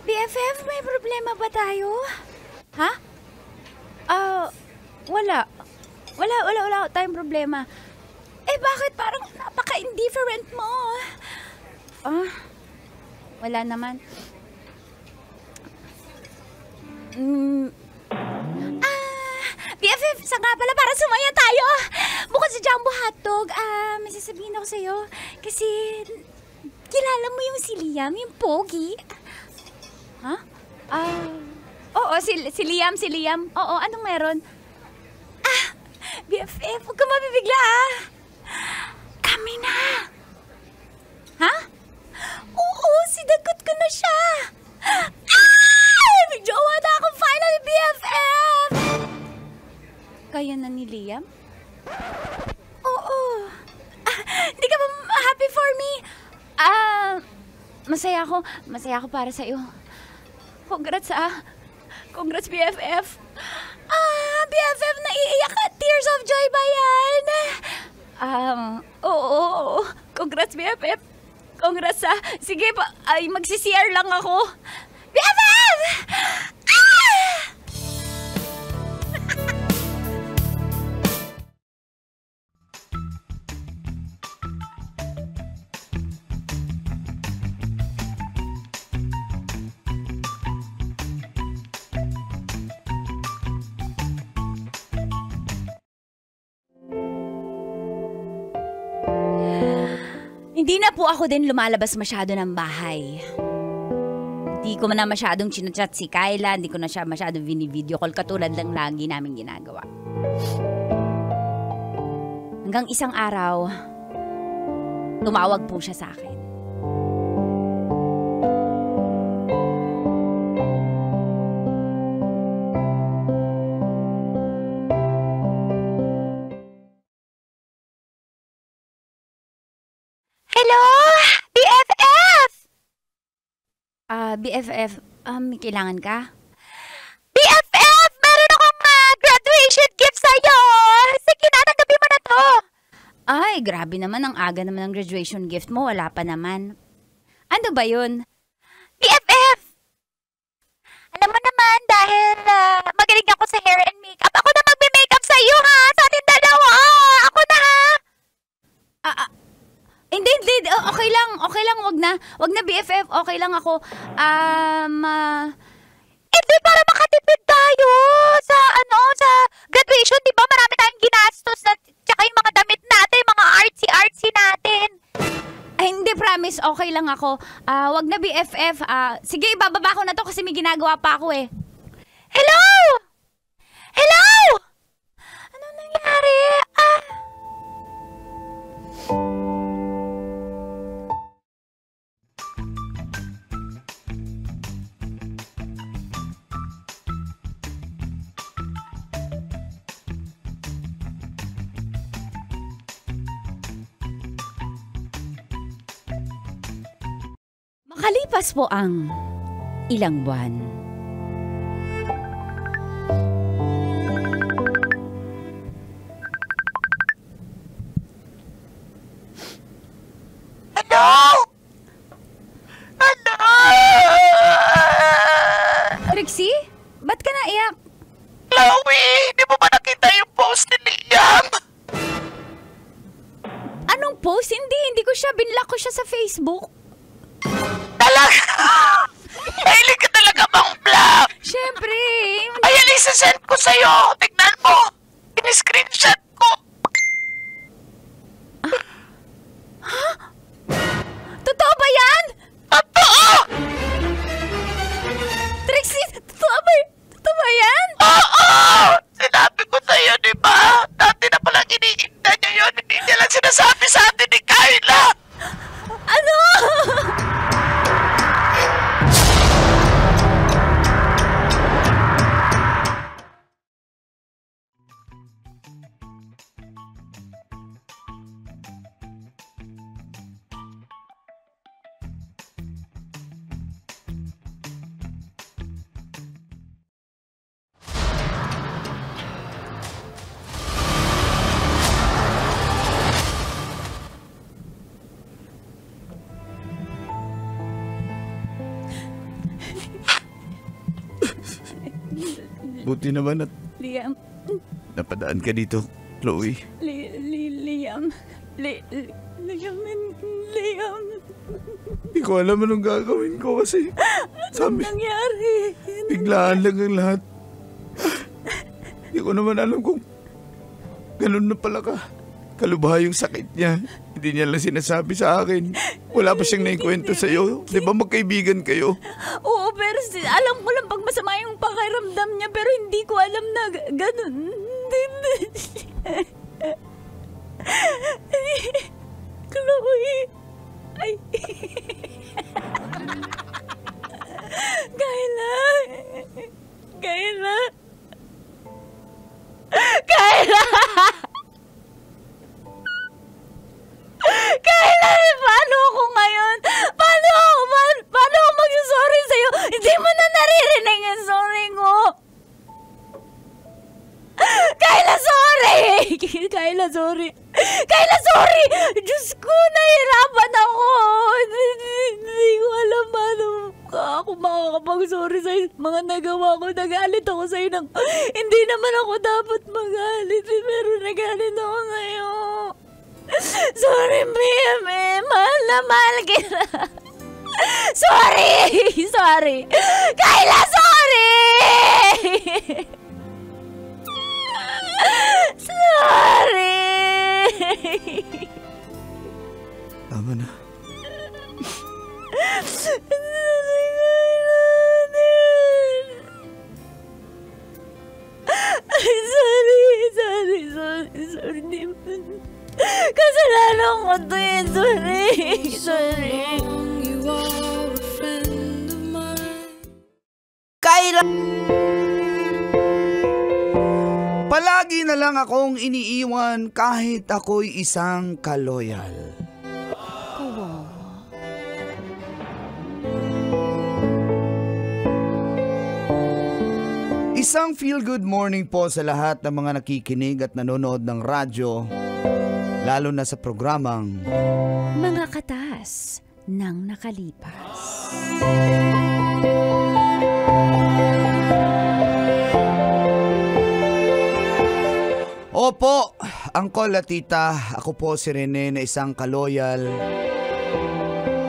BFF, may problema ba tayo? Ha? Wala. Wala tayong problema. Eh, bakit parang napaka-indifferent mo? Wala naman. BFF, sa nga pala para sumaya tayo. Bukod sa Jumbo Hotdog, may sasabihin ako sa'yo. Kasi, kilala mo yung si Liam, yung pogi. Ha? Oo, si Liam. Oo, anong meron? BFF, huwag ka mabibigla, Kami na. Ha? Oo, sinagot ko na siya. May jowa na akong finally, BFF! Kayo na ni Liam? Oo. Hindi ka ba happy for me? Masaya ako para sa'yo. Congrats, BFF. BFF, naiiyak ka. Tears of joy ba yan? Oo. Congrats, BFF. Congrats, Sige, magsi-CR lang ako. BFF! Hindi na po ako din lumalabas masyado ng bahay. Hindi ko na masyadong chinachat si Kyla, hindi ko na siya masyadong video call katulad lang lagi namin ginagawa. Hanggang isang araw, tumawag po siya sa akin. Hello? BFF! BFF, may kailangan ka? BFF! Meron akong graduation gift sa'yo! Sige na, tanggapin mo na to! Ay, grabe naman, ang aga naman ng graduation gift mo, wala pa naman. Ano ba yun? BFF! Alam mo naman, dahil magaling ako sa hair and makeup, ako na magbe-makeup sa'yo ha! Sa ating dalawa! Ako na ha! Hindi, okay lang, wag na BFF, okay lang ako. Hindi, para makatipid tayo sa graduation, di ba? Marami tayong ginastos na, tsaka yung mga damit natin, mga artsy natin. Ay, hindi, promise, okay lang ako. Wag na BFF, sige, ibababa ko na to kasi may ginagawa pa ako eh. Hello? Hello? Ano nangyari? Makalipas po ang ilang buwan. Hello? Hello? Trixie, ba't ka naiyak? Chloe, di mo ba nakita yung post ni Liam? Anong post? Hindi ko siya, binlock ko siya sa Facebook. Talaga? Mahilig ka talaga bang vlog? Siyempre. Ayan, isa-send ko sa'yo. Tignan mo. In-screenshot ko. Totoo ba yan? Totoo! Trixie, totoo ba yan? Oo! Sinabi ko sa'yo, di ba? Dati na palang iniinda niya yun. Hindi niya lang sinasabi sa atin ni Kyla. Ano? Buti naman at Liam. napadaan ka dito, Chloe. Liam. Liam. Hindi ko alam anong gagawin ko kasi sabi, Nangyari. biglaan lang ang lahat. Hindi ko naman alam kung ganun na pala ka. Kalubaha yung sakit niya. Hindi niya lang sinasabi sa akin. Wala pa siyang naikwento sa'yo. Di ba magkaibigan kayo? Oo, pero alam ko lang pag masama yung pakiramdam niya, pero hindi ko alam na ganun. Chloe. Ay. Kayla. Kayla, paano ako ngayon? Paano ako mag-sorry sa'yo? Hindi mo na naririnig yung sorry ko. Kayla, sorry! Kayla, sorry! Diyos ko, nahihirapan ako. Hindi ko alam paano ako makakapag-sorry sa'yo. Mga nagawa ko, nagalit ako sa'yo ng hindi naman ako dapat magalit. Pero nagalit ako sa'yo. Sorry, Meme. Mahal na mahal kita. Sorry. Kayla, sorry! Sorry! Tama na. Sorry. Kasalanan ko to eh. Sorry. Sorry. Palagi na lang akong iniiwan kahit ako'y isang kaloyal. Isang feel-good morning po sa lahat ng mga nakikinig at nanonood ng radyo, lalo na sa programang Mga Katas ng Nakalipas. Opo, Angkol at Tita, ako po si Rene na isang kaloyal,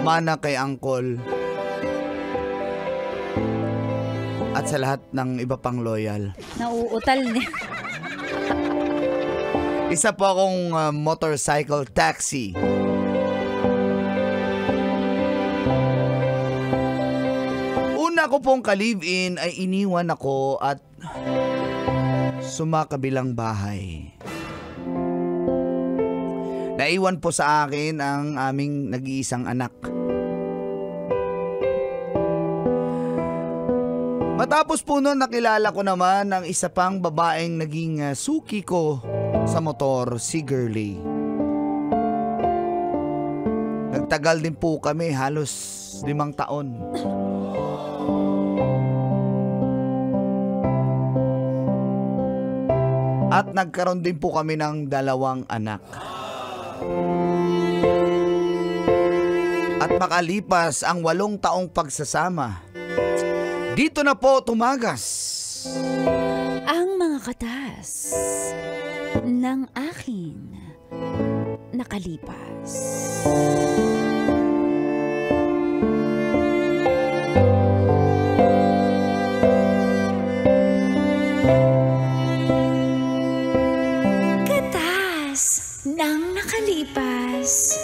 mana kay Angkol, at sa lahat ng iba pang loyal. Nauutal niya. Isa po akong motorcycle taxi. Una ko pong ka-live-in ay iniwan ako at sumakabilang bahay. Naiwan po sa akin ang aming nag-iisang anak. Matapos po noon, nakilala ko naman ang isa pang babaeng naging suki ko sa motor, si Girlie. Nagtagal din po kami, halos 5 taon. At nagkaroon din po kami ng 2 anak. At makalipas ang 8 taong pagsasama, dito na po tumagas ang mga katas ng aking nakalipas. Katas ng nakalipas.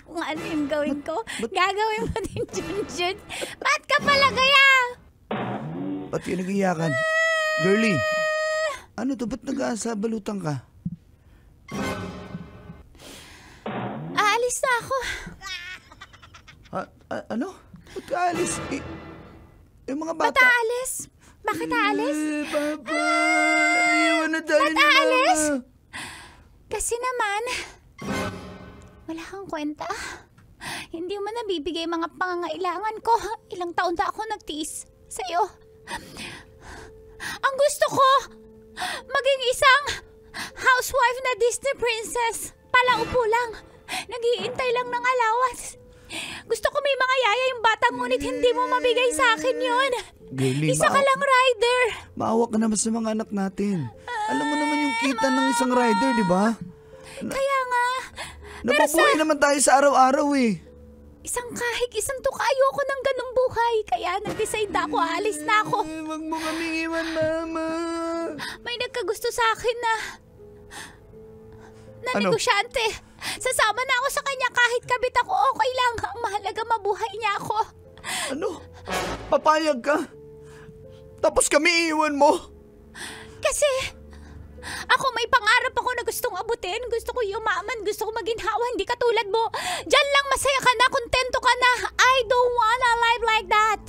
Kung ano yung gawin ko, gagawin mo din, Junjun. Ba't ka pala gaya? Ba't yun nag-iyakan? Girlie, ano to? Ba't nag-aasabalutan ka? Aalis na ako. Ano? Ba't ka alis? Yung mga bata. Ba't aalis? Bakit aalis? Papa! Iwan na tayo Ba't ni Mama. aalis? Kasi naman, wala kang kwenta. Hindi mo nabibigay mga pangangailangan ko. Ilang taon na ako nagtiis sa'yo. Ang gusto ko, maging isang housewife na Disney princess. Palaupo lang. Nag-iintay lang ng allowance. Gusto ko may mga yaya yung batang, ngunit hindi mo mabigay sa akin yun. Girlie, Isa ka lang rider. maawa ka naman sa mga anak natin. Alam mo naman yung kita ng isang rider, di ba? Kaya nga. Napabuhay naman tayo sa araw-araw eh. Isang kahig, isang tuka. Ayoko ng ganung buhay. Kaya nag-decide na ako, aalis na ako. Huwag mo kaming iwan, Mama. May nagkagusto sa akin na Ano? negosyante. Sasama na ako sa kanya kahit kabit ako, okay lang. Ang mahalaga mabuhay niya ako. Ano? Papayag ka? Tapos kami iiwan mo? Kasi ako may pangarap ako na gustong abutin. Gusto ko yumaman, gusto ko maginhawa. Hindi katulad mo. Diyan lang masaya ka na, kontento ka na. I don't wanna live like that.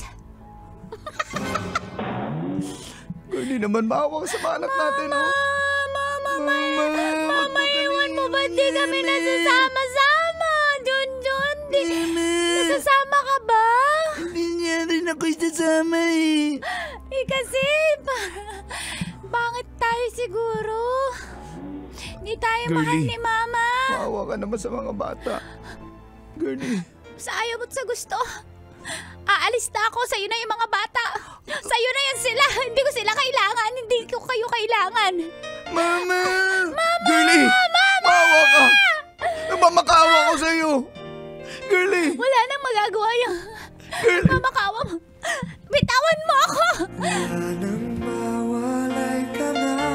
Hindi naman maawa ka sa mga anak natin, oh. Mama, iwan mo ba di kami nasasama-sama? Junjun, nasasama ka ba? Hindi niya rin ako isasama eh. Kasi, pangit tayo siguro. Hindi tayo Girlie. mahal ni Mama. Maawa ka naman sa mga bata. Girlie. Sa ayaw mo't sa gusto. Aalis na ako. Sa'yo na yung mga bata. Sa'yo na yan sila. Hindi ko sila kailangan. Hindi ko kayo kailangan. Mama! Girlie! Maawa ka! Nagmamakaawa ko sa'yo! Girlie! Wala nang magagawa yung Girlie! mamakawa mo. Bitawan mo ako! Nang mawalay ka na.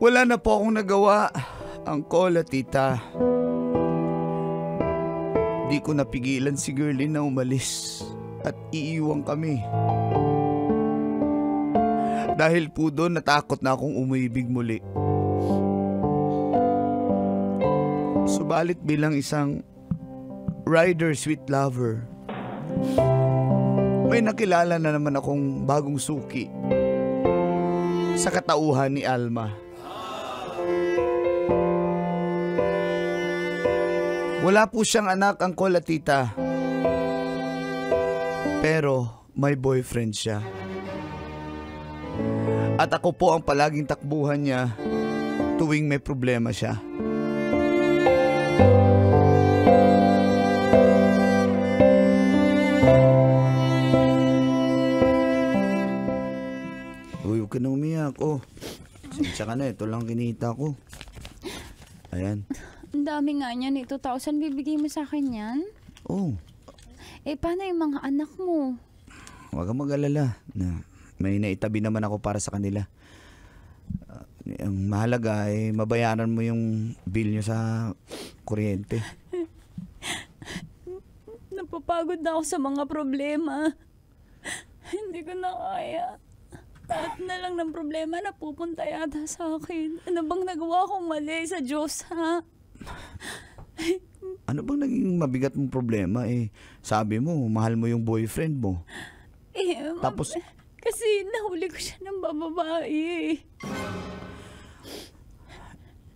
Wala na po akong nagawa, Uncle at Tita. Di ko napigilan si Girlie na umalis at iiwan kami. Dahil po doon natakot na akong umibig muli. Subalit bilang isang rider sweet lover, may nakilala na naman akong bagong suki sa katauhan ni Alma. Wala po siyang anak, Uncle at Tita. Pero may boyfriend siya. At ako po ang palaging takbuhan niya tuwing may problema siya. Uy, huwag ka na umiyak. Oh, sinsya ka na. Ito lang kinita ko. Ayan. Ang dami nga niyan. 2,000 bibigay mo sa akin yan? Oh, Paano yung mga anak mo? huwag kang mag-alala. May naitabi naman ako para sa kanila. Ang mahalaga ay mabayaran mo yung bill nyo sa kuryente. Napapagod na ako sa mga problema. Hindi ko na kaya. Lahat na lang ng problema na pupunta yata sa akin. Ano bang nagawa kong mali sa Diyos, ha? Ano bang naging mabigat mong problema? Sabi mo, mahal mo yung boyfriend mo. Tapos, kasi nahuli ko siya ng bababae.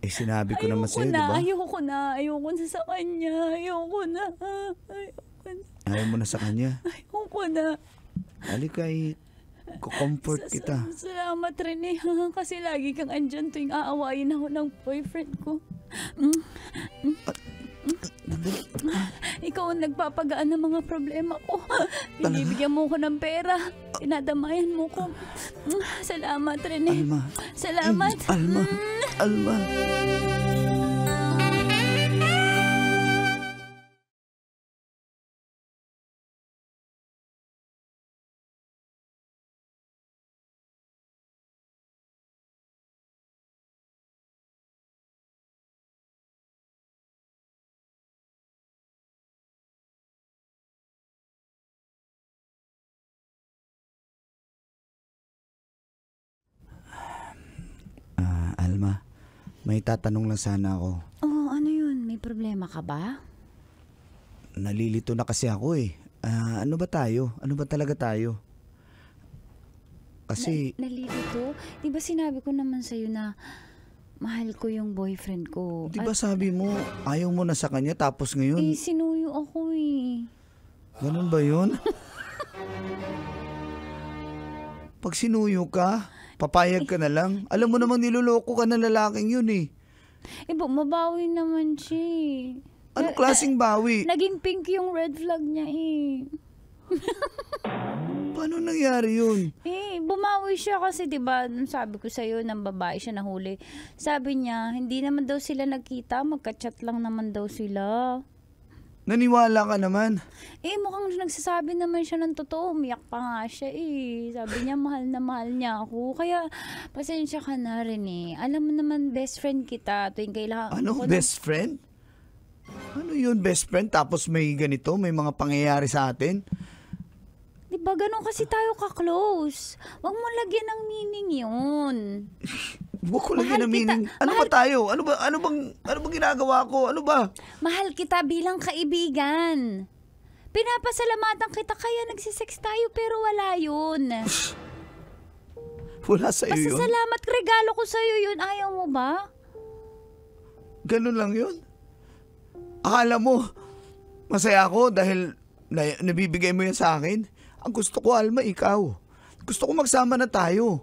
sinabi ko naman sa'yo, di ba? Ayoko na sa kanya. Ayoko na. Ayaw mo na sa kanya? Ayoko na. Halika, comfort kita. Salamat, Rene, ha? Kasi lagi kang andyan tuwing aawayin ako ng boyfriend ko. Ikaw ang nagpapagaan ng mga problema ko. Binibigyan mo ko ng pera. Tinadamayan mo ko. Salamat, Rene. Alma. Salamat. Alma. Alma. Alma, may tatanong lang sana ako. Oh, ano yun? May problema ka ba? Nalilito na kasi ako ano ba tayo? Ano ba talaga tayo? Kasi... Nalilito? Di ba sinabi ko naman sa'yo na mahal ko yung boyfriend ko? Di ba sabi mo, ayaw mo na sa kanya tapos ngayon... Sinuyo ako Ganun ba yun? Pag sinuyo ka, papayag ka na lang. Alam mo namang niloloko ka ng lalaking yun mabawi naman siya. Anong klaseng bawi? Naging pink yung red flag niya Paano nangyari yun? Bumawi siya kasi diba, sabi ko sa'yo, ng babae siya nahuli. Sabi niya, hindi naman daw sila nagkita, magka-chat lang naman daw sila. Naniwala ka naman? Mukhang nagsasabi naman siya ng totoo. Umiyak pa nga siya Sabi niya, mahal na mahal niya ako. Kaya, pasensya ka na rin Alam mo naman, best friend kita. Tuwing kailangan... Ano? Best friend? Ano yun, best friend? Tapos may ganito, may mga pangyayari sa atin? Diba, ganun kasi tayo ka-close. Huwag mo lagyan ng meaning yun. Huwag ko lagyan ng meaning. Ano ba tayo? Ano bang ginagawa ko? Ano ba? Mahal kita bilang kaibigan. Pinapasalamatan kita kaya nagsisex tayo pero wala yun. Wala sa'yo yun. Pasasalamat, regalo ko sa'yo yun. Ayaw mo ba? Ganun lang yun. Akala mo, masaya ako dahil nabibigay mo yan sa akin. Ang gusto ko, Alma, ikaw. Gusto ko magsama na tayo.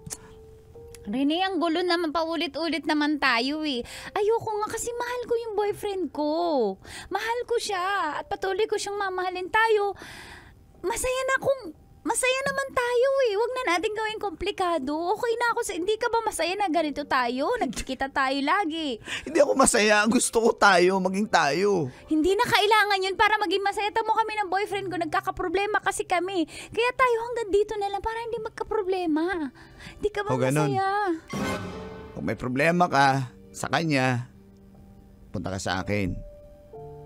Rene, ang gulo naman, paulit-ulit naman tayo eh. Ayoko nga kasi mahal ko yung boyfriend ko. Mahal ko siya at patuloy ko siyang mamahalin tayo. Masaya naman tayo eh. Huwag na natin gawing komplikado. Okay na ako hindi ka ba masaya na ganito tayo? Nagkikita tayo lagi. Hindi ako masaya. Ang gusto ko tayo, maging tayo. Hindi na kailangan yun para maging masaya. Tamo kami ng boyfriend ko, nagkakaproblema kasi kami. Kaya tayo hanggang dito na lang para hindi magkaproblema. Hindi ka ba masaya? Kung may problema ka sa kanya, punta ka sa akin.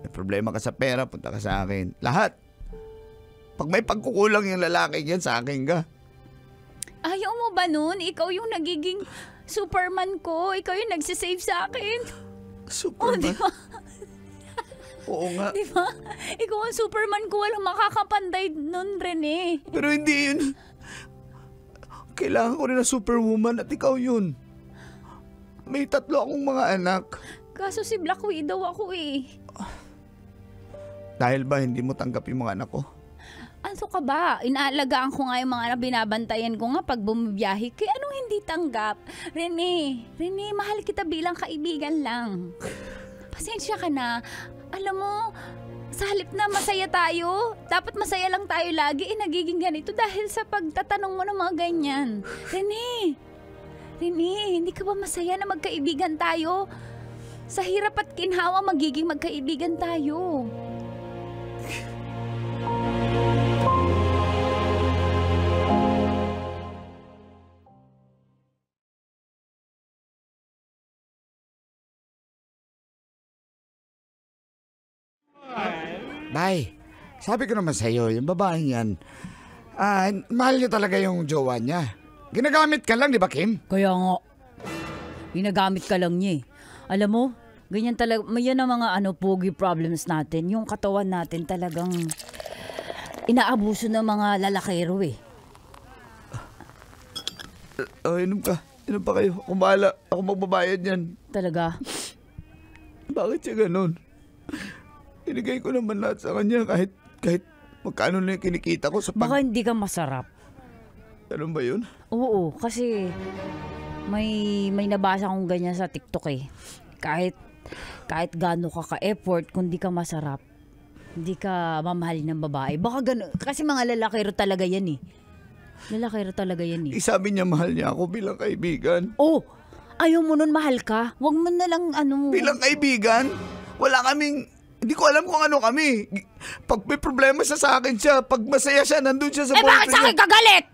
May problema ka sa pera, punta ka sa akin. Lahat. Pag may pagkukulang yung lalaki yan, sa akin ka. Ayaw mo ba nun? Ikaw yung nagiging Superman ko. Ikaw yung nagsisave sa akin. Superman? Diba? Oo nga. Diba? Ikaw ang Superman ko. Walang makakapanday nun, Rene. Pero hindi yun. Kailangan ko rin na superwoman at ikaw yun. May 3 akong mga anak. Kaso si Black Widow ako eh. Dahil ba hindi mo tanggap yung mga anak ko? Ano ka ba? Inaalagaan ko nga yung mga binabantayan ko nga pag bumibiyahe. Kaya anong hindi tanggap? Rene, mahal kita bilang kaibigan lang. Pasensya ka na. Alam mo, sa halip na masaya tayo, dapat masaya lang tayo lagi, nagiging ganito dahil sa pagtatanong mo ng mga ganyan. Rene, hindi ka ba masaya na magkaibigan tayo? Sa hirap at kinhawa, magiging magkaibigan tayo. Bay, sabi ko naman sa'yo, yung babaeng yan, mahal niya talaga yung jowa niya. Ginagamit ka lang, di ba, Kim? Kaya nga, ginagamit ka lang niya eh. Alam mo, ganyan talaga, may yan ang mga pogi problems natin. Yung katawan natin talagang inaabuso ng mga lalakero eh. Inom ka. Inom pa kayo. Ako bahala. Ako magbabayad yan. Talaga? Bakit siya ganun? Inigay ko naman lahat sa kanya kahit magkano na yung kinikita ko sa Baka hindi ka masarap. Ganun ba yun? Oo, kasi may nabasa akong ganyan sa TikTok eh. Kahit gaano ka ka-effort, kung di ka masarap, hindi ka mamahalin ng babae. Baka gano'n. Kasi mga lalakero talaga yan eh. Lalakero talaga yan eh. Sabi niya mahal niya ako bilang kaibigan. Oh! Ayaw mo nun mahal ka? Huwag mo na lang Bilang kaibigan? Wala kaming... Hindi ko alam kung ano kami. Pag may problema siya sa akin siya, pag masaya siya, nandun siya sa boyfriend niya. Bakit sa akin kagalit?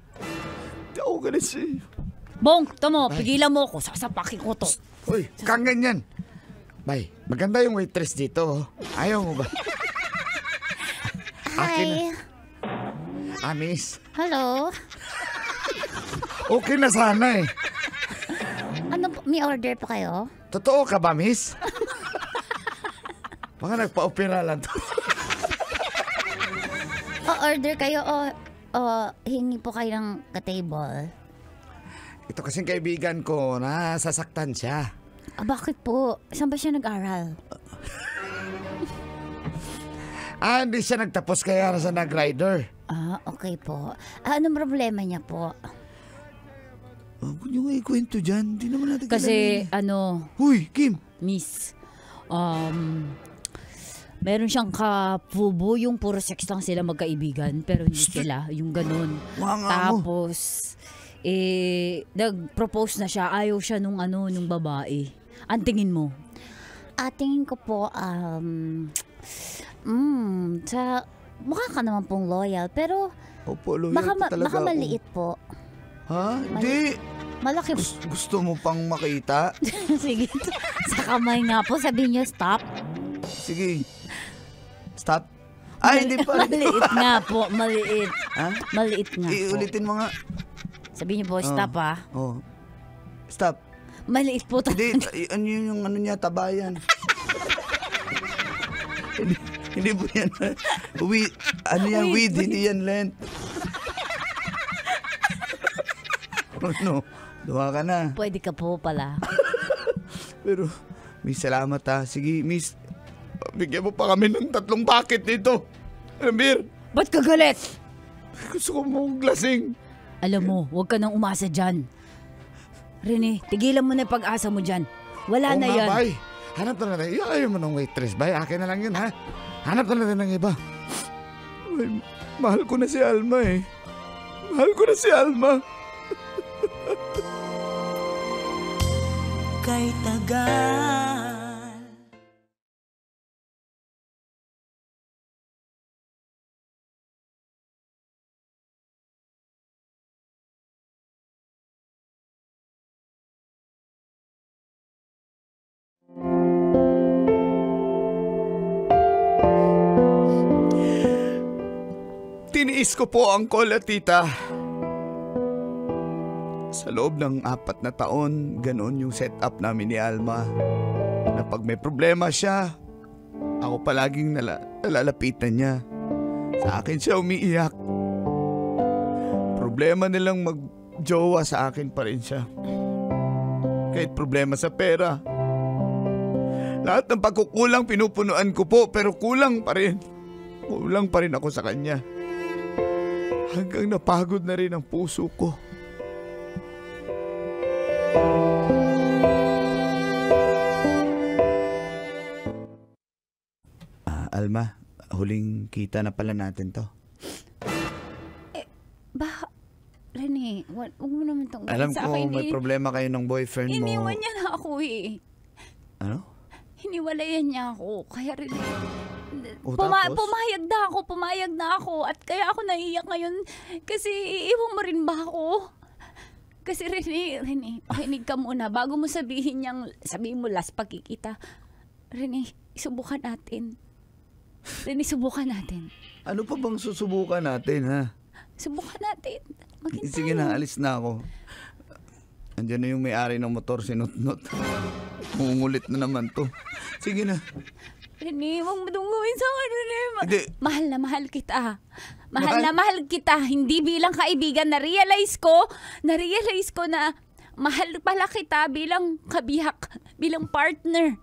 Hindi ako galit siya. Bong, tamo, pigilan mo ako. Sasapakin ko to. Uy, kang ganyan. Bay, maganda yung waitress dito. Ayaw mo ba? Hi. Miss. Hello. Okay na sana eh. Ano po, may order po kayo? Totoo ka ba, miss? Baka nagpa-opera lang to. O-order kayo o hingi po kayo ng ka-table? Ito kasing kaibigan ko, nasasaktan siya. Bakit po? Saan ba siya nag-aral? Hindi siya nagtapos kaya sa nag-rider. Okay po. Anong problema niya po? Huwag niyo nga ikwento dyan. Hindi naman natin Kasi, Huy, Kim! Miss, meron siyang kapubo, yung puro sex lang sila magkaibigan, pero hindi sila, yung ganun. Tapos, nag-propose na siya, ayaw siya nung babae. Ang tingin mo? Tingin ko po, mukha ka naman pong loyal, pero Opo, loyal pa talaga baka ako. maliit po. Ha? Hindi. Malaki. Gusto mo pang makita? Sige, sa kamay nga po, sabihin niyo stop. Sige. Stop. Hindi pa. Maliit nga po, maliit. Ha? Maliit nga po. Ulitin mo nga. Sabihin niyo po, stop ha. Oh. Stop. Maliit po talaga. Hindi, ano yung niya, tabayan. Hindi po yan. Ano yan, weed, hindi yan lent. Ano? Duha ka na. Pwede ka po pala. Pero, miss, salamat ha. Sige, miss. Bigyan mo pa kami ng 3 bucket dito. Amir, Ba't ka galit? gusto ko mong lasing. Alam mo, huwag ka nang umasa dyan. Rene, tigilan mo na yung pag-asa mo dyan. Wala Oo na nga, yan. bay. Hanap na natin. Ayaw mo ng waitress, bay. Akin na lang yun, ha? Hanap na natin ng iba. Ay, mahal ko na si Alma eh. Mahal ko na si Alma. Kay tagal. Tiniis ko po ang kola, tita. Sa loob ng 4 na taon, ganoon yung setup namin ni Alma. Na pag may problema siya, ako palaging nalalapitan niya. Sa akin siya umiiyak. Problema nilang mag-jowa, sa akin pa rin siya. Kahit problema sa pera. Lahat ng pagkukulang pinupunuan ko po, pero kulang pa rin. Kulang pa rin ako sa kanya. Hanggang napagod na rin ang puso ko. Alma, huling kita na pala natin to. Rene, huwag mo naman itong Alam ko may problema kayo ng boyfriend mo. Iniwan niya na ako eh. Ano? Hiniwalayan niya ako. Kaya rin, O, tapos? pumayag na ako. At kaya ako naiyak ngayon. Kasi iiwan mo rin ba ako? Kasi Rene, makinig ka muna. Bago mo sabihin mo last pagkikita. Rene, subukan natin. Subukan natin. Ano pa bang susubukan natin, ha? Subukan natin. Maging Sige tayo. na, alis na ako. Andiyan na yung may-ari ng motor, sinutnot. Mungulit na naman to. Sige na. Rene, huwag mo itong gawin sa akin, Rene. Hindi. Mahal na mahal kita. Mahal kita. Hindi bilang kaibigan. Na-realize ko na mahal pala kita bilang kabiyak, bilang partner,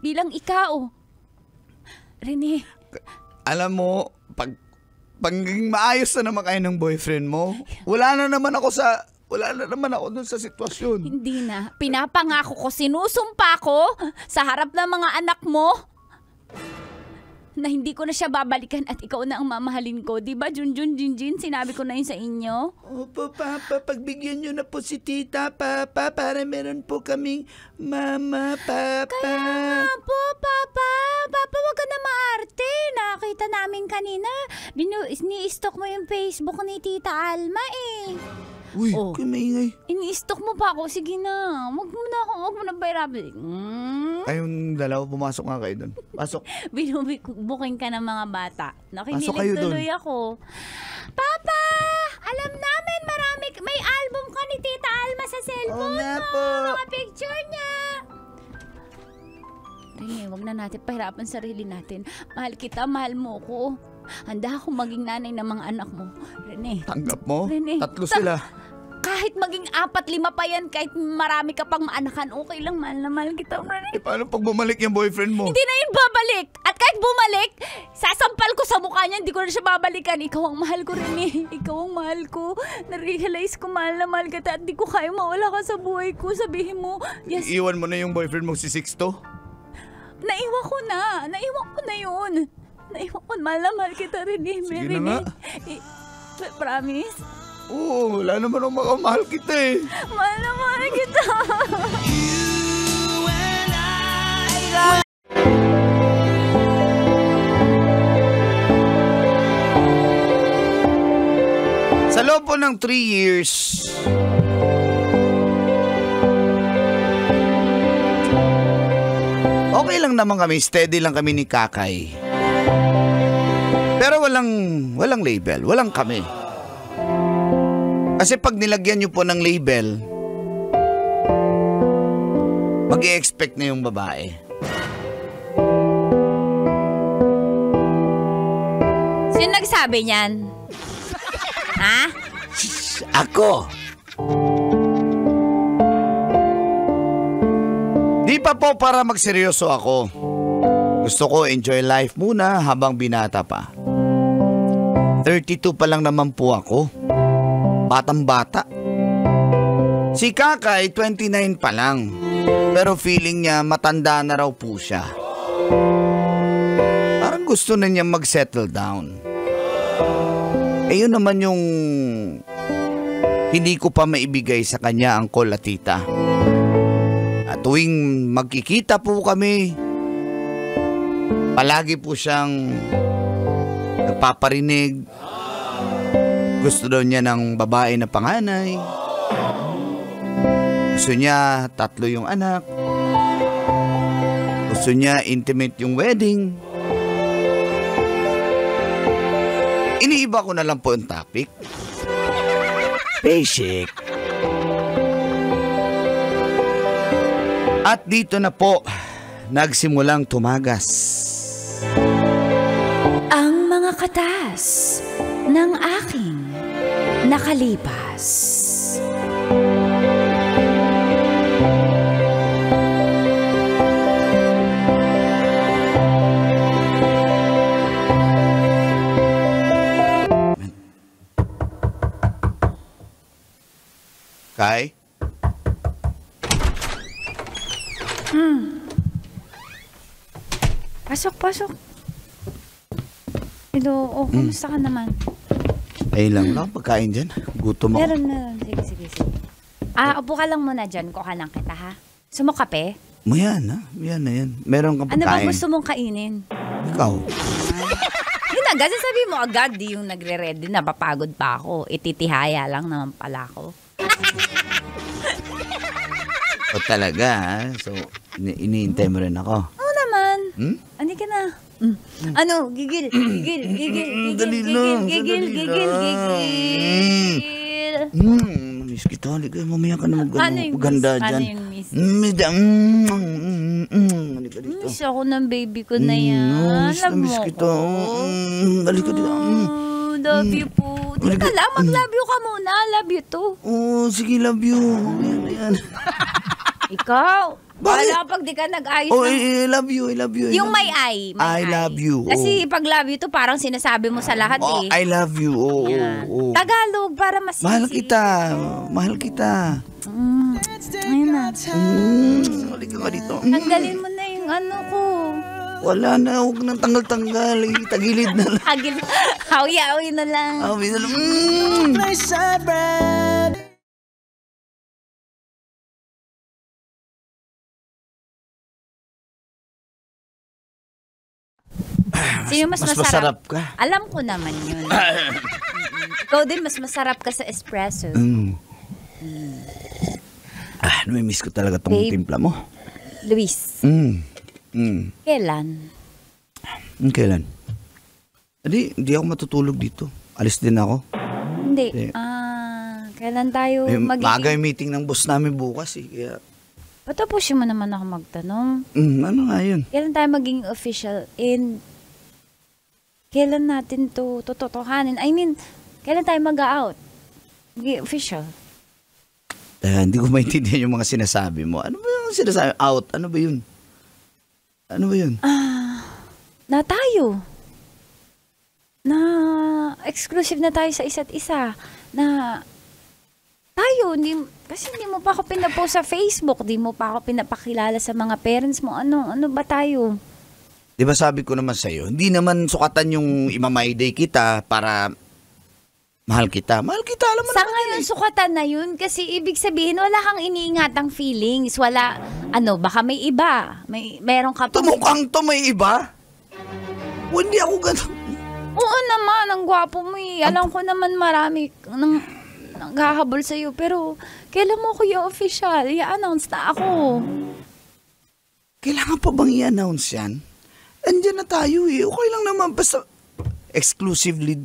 bilang ikaw. Rene. Alam mo, pag maayos na naman kayo ng boyfriend mo, wala na naman ako dun sa sitwasyon. Hindi na. Pinapangako ko, sinusumpa ko sa harap ng mga anak mo na hindi ko na siya babalikan at ikaw na ang mamahalin ko. Diba, Junjun, Jinjin? Sinabi ko na yun sa inyo. Opo, Papa. Pagbigyan nyo na po si Tita, Papa, para meron po kaming Mama, Papa. Kaya nga po, Papa. Papa, wag ka na maarte. Nakita namin kanina. Ni-stalk mo yung Facebook ni Tita Alma eh. Uy, Oh. kay maingay. Ini-stalk mo pa ako. Sige na. Wag mo na pahirapan. Kayong dalawa, pumasok nga kayo doon. Pasok. Binubuking ka ng mga bata. Pasok kayo Nakinilig dun. tuloy ako. Papa! Alam namin may album ka ni Tita Alma sa cellphone Oo nga mo. po. Mga picture niya. Rene, wag na natin pahirapan sarili natin. Mahal kita, mahal mo ko. Handa akong maging nanay ng mga anak mo. Rene. Tanggap mo? Rene. 3 sila. Kahit maging 4-5 pa yan, kahit marami ka pang maanakan, okay lang, mahal na mahal kita, Rene. Paano pag bumalik yung boyfriend mo? Hindi na yun babalik. At kahit bumalik, sasampal ko sa mukha niya, hindi ko na siya babalikan. Ikaw ang mahal ko rin eh. Ikaw ang mahal ko. Na-realize ko mahal na mahal kita at di ko kaya mawala ka sa buhay ko. Sabihin mo, yes, Iiwan mo na yung boyfriend mo si Sixto? naiwan ko na. Naiwan ko na yun. Naiwan ko, mahal na mahal kita rin eh. Sige na nga. Promise? Oo, wala naman akong makamahal kita eh. Mahal na mahal kita. Sa loob po ng 3 years, okay lang naman kami, steady lang kami ni Kakay. Pero walang label, walang kami. Kasi pag nilagyan nyo po ng label, mag-i-expect na yung babae. Sino nagsabi niyan? Ha? Ako. Di pa po para magseryoso ako. Gusto ko enjoy life muna habang binata pa. 32 pa lang naman po ako. Batang-bata. Si Kakay, 29 pa lang. Pero feeling niya matanda na raw po siya. Parang gusto na niya mag-settle down. Eh yun naman yung hindi ko pa maibigay sa kanya, Uncle at Tita. At tuwing magkikita po kami, palagi po siyang nagpaparinig. Gusto daw niya ng babae na panganay. Gusto niya 3 yung anak. Gusto niya intimate yung wedding. Iniiba ko na lang po yung topic. Basic. At dito na po, nagsimulang tumagas. Ang mga katas ng aking nakalipas. Kay? Pasok. Hello, kumusta ka naman? Ay lang lang, pagkain dyan. Gutom ako. Meron. Sige. Upo ka lang muna dyan. Kuha lang kita, ha? Gusto mo kape? Yan na yan. Meron kang Ano ba pagkain. gusto mong kainin? Ikaw. Yun agad, sabi mo agad, di yung nagre-ready na, papagod pa ako. Ititihaya lang naman pala ako. O talaga, ha? So, iniintay mo rin ako. Oo naman. Hmm? Ano ka na? Ano? Gigil. Dali lang. Miss kita. Mamaya ka na maganda dyan. Ano yung miss? Halika dito. Miss ako ng baby ko na yan. Miss kita. Halika dito. Love you po. Di ka lang, mag-love you ka muna. Love you too. Oh, sige, love you. Yan. Ikaw. Bakit? Wala pag di ka nag-ayos Oh, ng... I love you. Yung may I. I love you. Kasi pag love you to, parang sinasabi mo sa lahat Oh, eh. I love you. Yan. Oh. Tagalog, para mas Mahal easy. kita. Ayun na. Halika ka dito. Tanggalin mo na yung ano ko. Wala na, huwag nang tanggal-tanggal. Tagilid na lang. Hawi-hawi na lang. Hawi na lang. Sino mas masarap? masarap ka. Alam ko naman yun. Ikaw din, mas masarap ka sa espresso. Namimiss ko talaga tong Babe. timpla mo. Luis, kailan? Kailan? Hindi ako matutulog dito. Alis din ako. Hindi. Kailan tayo Maaga yung meeting ng boss namin bukas eh. Kaya, Patapusin mo naman ako magtanong. ano nga yun? Kailan tayo maging official and kailan natin to totohanin? I mean, kailan tayo mag-out? Maging official? Hindi ko maintindihan yung mga sinasabi mo. Ano ba yung sinasabi? Out? Ano ba yun? Na tayo. Na exclusive na tayo sa isa't isa. Na tayo, kasi hindi mo pa ako pinapost sa Facebook, hindi mo pa ako pinapakilala sa mga parents mo. Ano ba tayo? Di ba sabi ko naman sa'yo, hindi naman sukatan yung imamayday kita para mahal kita. Mahal kita, alam mo Sa naman ngayon, yun eh. sukatan na yun kasi ibig sabihin, wala kang iniingatang feelings. Wala, baka may iba. Meron ka pa. Tumukhang to may iba? Hindi ako ganun. Oo naman, ang gwapo mo eh. Alam ko naman marami nang nanghahabol sa'yo. Pero, kailan mo ko yung official? I-announce na ako. Kailangan pa bang i-announce yan? Andiyan na tayo eh. Okay lang naman. Basta exclusively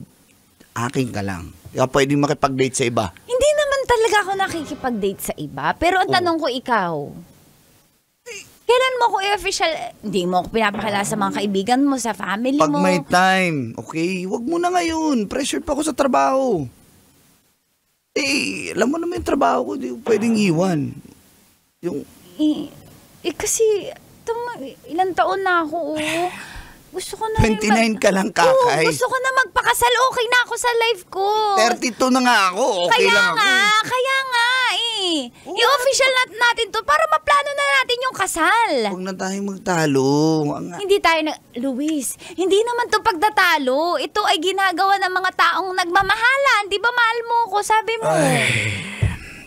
akin ka lang. Kaya pwedeng makipag-date sa iba. Hindi naman talaga ako nakikipag-date sa iba. Pero ang tanong ko ikaw, kailan mo ako i-official. Hindi mo ako pinapakilala sa mga kaibigan mo, sa family Pag mo. may time, okay? Huwag mo na ngayon. Pressure pa ako sa trabaho. Alam mo naman yung trabaho ko, di ko pwedeng iwan. Kasi, ilang taon na ako, Gusto ko na 29 ka lang, Kakay. gusto ko na magpakasal. Okay na ako sa life ko. 32 na nga ako. Okay lang ako. Kaya nga eh. I-official natin to para maplano na natin yung kasal. Huwag na tayong magtalo. Hindi tayo Luis, hindi naman to pagtatalo. Ito ay ginagawa ng mga taong nagmamahalan. Di ba mahal mo ko, sabi mo?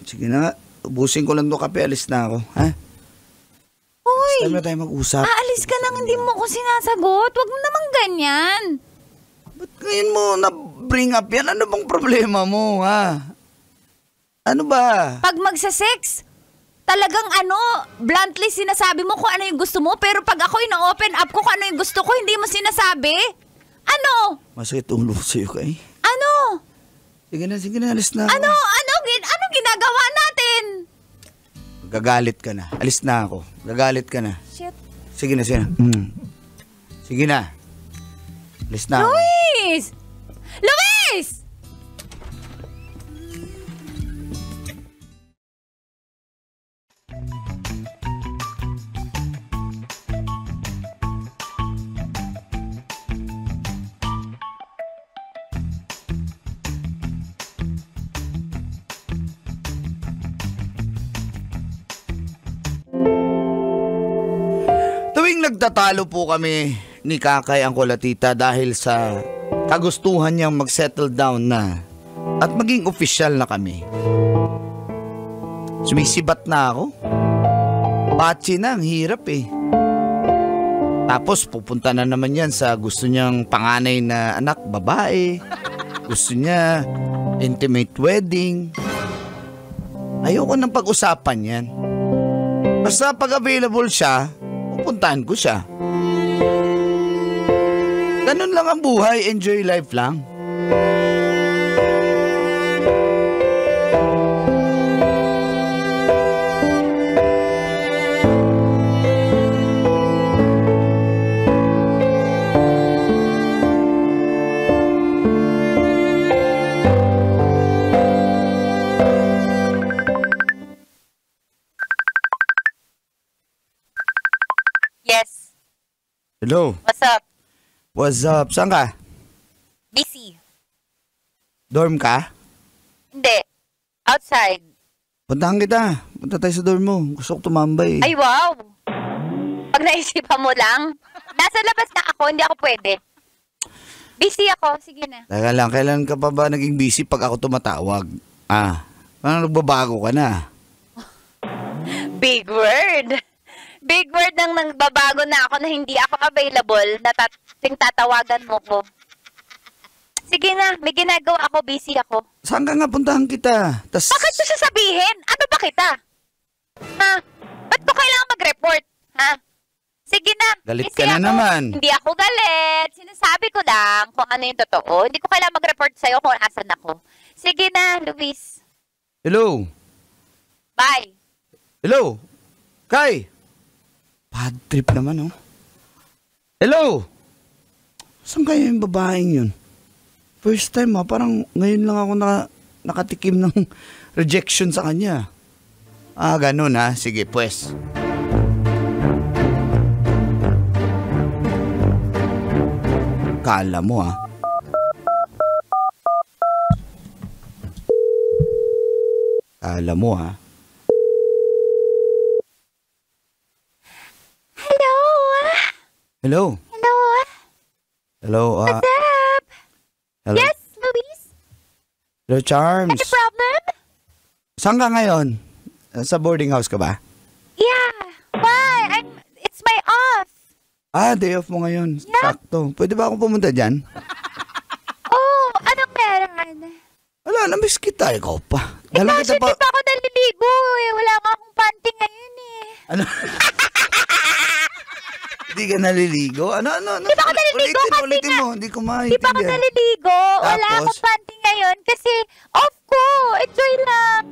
Sige na, ubusin ko lang to kape. Alis na ako. Ha? Uy, Time na tayo mag-usap. aalis ka nang hindi mo ko sinasagot. Huwag mo namang ganyan. Ba't ngayon mo na-bring up yan? Ano bang problema mo, ha? Ano ba? Pag magsa-sex, talagang bluntly sinasabi mo kung ano yung gusto mo, pero pag ako ina-open up ko kung ano yung gusto ko, hindi mo sinasabi? Ano? Masakit ulo ko sa'yo, Kay. Ano? Sige na, alis na ako. Ano ginagawa natin? Gagalit ka na. Alis na ako. Gagalit ka na. Shit. Sige na. Sige na. Alis na ako. Luis! Tuwing nagtatalo po kami ni Kakay ang Kulatita dahil sa kagustuhan niyang mag-settle down na at maging official na kami. Sumisibat na ako. Bachi na, ang hirap eh. Tapos pupunta na naman yan sa gusto niyang panganay na anak, babae. Gusto niya intimate wedding. Ayoko nang pag-usapan yan. Basta pag available siya, pupuntahan ko siya. Ganun lang ang buhay, enjoy life lang. Yes. Hello. What's up? What's up? Saan ka? Busy. Dorm ka? Hindi. Outside. Puntahan kita. Punta tayo sa dorm mo. Gusto ko tumambay. Ay, wow. Pag naisipan mo lang. Nasa labas na ako, hindi ako pwede. Busy ako. Sige na. Teka lang, kailan ka pa ba naging busy pag ako tumatawag? Parang nagbabago ka na. Big word. Big word nang nagbabago na ako na hindi ako available na tatawagan mo ko. Sige na, may ginagawa ako, busy ako. Saan ka nga puntahan kita? Bakit mo sasabihin? Ano ba kita? Ha? Ba't ko kailangan mag-report? Ha? Sige na. Galit busy ka na ako. naman. Hindi ako galit. Sinasabi ko lang kung ano yung totoo. Hindi ko kailangan mag-report sa'yo kung asan ako. Sige na, Luis. Hello? Bye. Hello? Kay? Bad trip naman, oh. Hello? Saan kaya yung babaeng yun? First time, parang ngayon lang ako nakatikim ng rejection sa kanya. Ganun, ha? Sige, pues. Kala mo, ha? Kala mo, ha? Hello? Hello? Hello? Hello, What's up? Hello? Yes, Luis? Hello, Charms. Any problem? Saan ka ngayon? Sa boarding house ka ba? Yeah. Why? It's my off. Day off mo ngayon. Yeah. Sakto. Pwede ba akong pumunta dyan? Oh, anong meron? Wala, namiss kita. Ikaw pa. Kasi Dala kita hindi pa ako naliligo eh. Wala nga akong panty ngayon eh. Ano? Hindi ka naliligo? Ano? Di ba ako naliligo kasi ulitin nga. mo. Hindi ko Di pa ako maintindihan. naliligo. Wala Tapos? akong panty ngayon kasi off ko. Enjoy lang.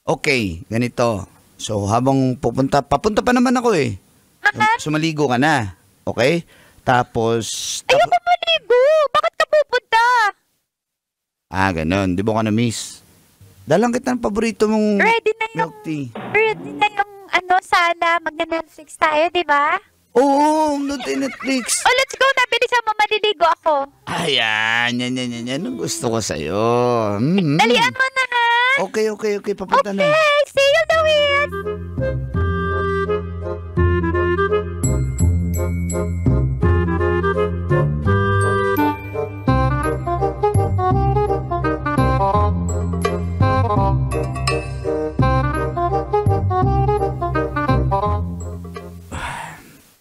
Okay, ganito. So, habang papunta pa naman ako eh. Sumaligo ka na. Okay? Tapos... Ayoko maligo. Bakit ka pupunta? Ganon. Di ba ka na-miss? Dalang kita ng paborito mong Ready na yung... milk tea. Ready na yung sana magna-Netflix tayo, di ba? Oo, Netflix. Oh, let's go na. Bilisan mo, maliligo ako. Ayan, yan. Anong gusto ko sa'yo? Dalian mo na, ha? Okay. Papunta na. Okay, see you, Dawit.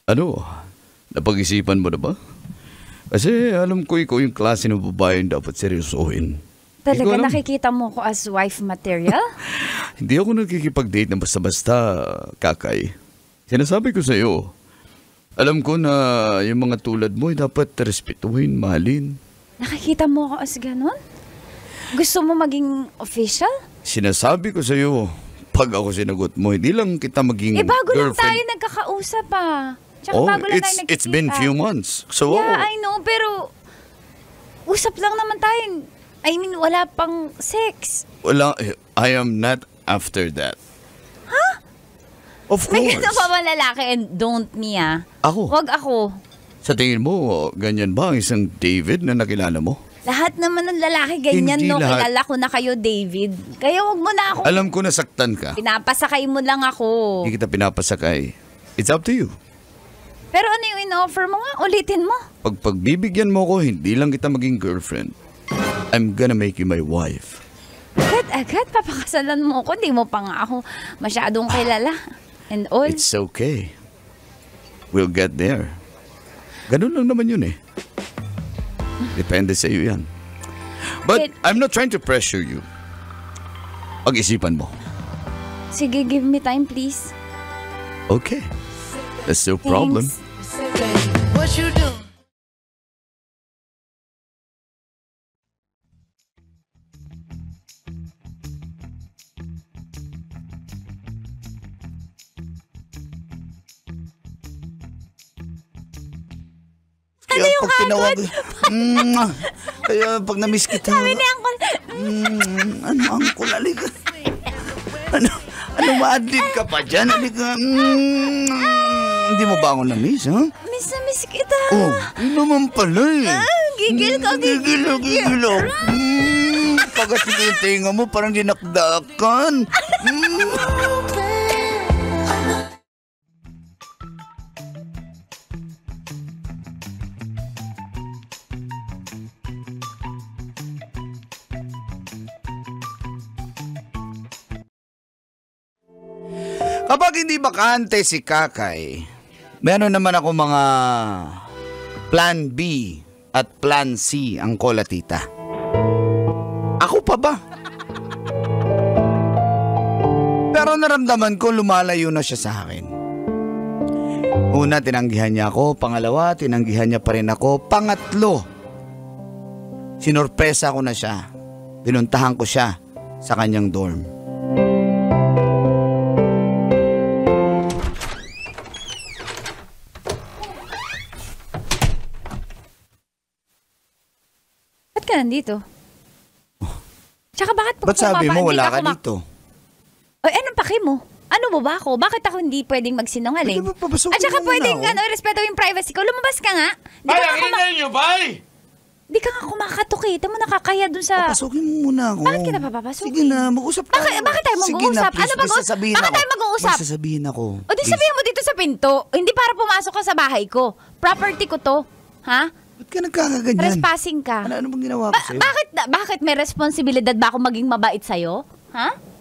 Ano? Napag-isipan mo na ba? Kasi alam ko ikaw yung klase ng babae dapat seryosohin. Talaga nakikita mo ko as wife material? Hindi ako nagkikipag-date ng basta-basta, Kakay. Sinasabi ko sa'yo, alam ko na yung mga tulad mo ay dapat respetuhin, mahalin. Nakikita mo ko as ganon? Gusto mo maging official? Sinasabi ko sa'yo, pag ako sinagot mo, hindi lang kita maging bago lang girlfriend. tayo nagkakausap Tsaka bago lang tayo it's been few months. So, Yeah, I know, pero usap lang naman tayo. I mean, wala pang sex. wala, I am not after that. Huh? Of May course. ganito pa ba lalaki and don't me Ako? Wag ako. Sa tingin mo, ganyan ba ang isang David na nakilala mo? Lahat naman ng lalaki ganyan, Hindi no? lahat. Kilala ko na kayo, David. Kaya wag mo na ako. Alam ko nasaktan ka. Pinapasakay mo lang ako. Hindi kita pinapasakay. It's up to you. Pero ano yung in-offer mo nga? Ulitin mo. Pag pagbibigyan mo ko, hindi lang kita maging girlfriend. I'm gonna make you my wife. Agad, papakasalan mo ko. Di mo pa nga ako masyadong kilala. And all. It's okay. We'll get there. Ganun lang naman yun eh. Depende sa iyo yan. But I'm not trying to pressure you. Pag-isipan mo. Sige, give me time, please. Okay. That's no problem. Thanks. What you do? Kaya pag tinawag... Kaya pag na-miss kita... Sabi ni Uncle. Ano, Uncle? Halika. Ano ma-adlib ka pa dyan? Halika. Hindi mo ba ako na-miss, ha? Miss na miss kita. Oh, yun naman pala eh. Gigil ka, Gigil ako. Pagkat yung tinga mo, parang dinakdakan. Kapag hindi bakante si Kakay, meron naman ako mga Plan B at Plan C ang kola tita. Ako pa ba? Pero naramdaman ko lumalayo na siya sa akin. Una, tinanggihan niya ako. Pangalawa, tinanggihan niya pa rin ako. Pangatlo, sinorpresa ko na siya. Pinuntahan ko siya sa kanyang dorm. Ba't ka nandito? Tsaka bakit Ba't sabi mo wala ka dito? Ay, anong paki mo? Ano mo ba ako? Bakit ako hindi pwedeng magsinungaling? Pwede ba papasukin At saka mo muna pwedeng ako? respeto yung privacy ko. Lumabas ka nga. Di ka nga kumakatok eh. Tama nakakaya dun sa... Papasukin mo muna ako. Bakit kita papapasukin? Sige na, mag-usap tayo. Bakit tayo Sige mag-uusap? na, please. Ano ba May sasabihin bakit ako. tayo mag-uusap? May sasabihin ako. O di Please. sabihin mo dito sa pinto. Hindi para pumasok ka sa bahay ko. Property ko to. Ha? Ba't ka nagkakaganyan? Trespassing ka. Ano bang ginawa ko sa'yo? Bakit may responsibilidad ba ako maging mabait sa'yo? Ha?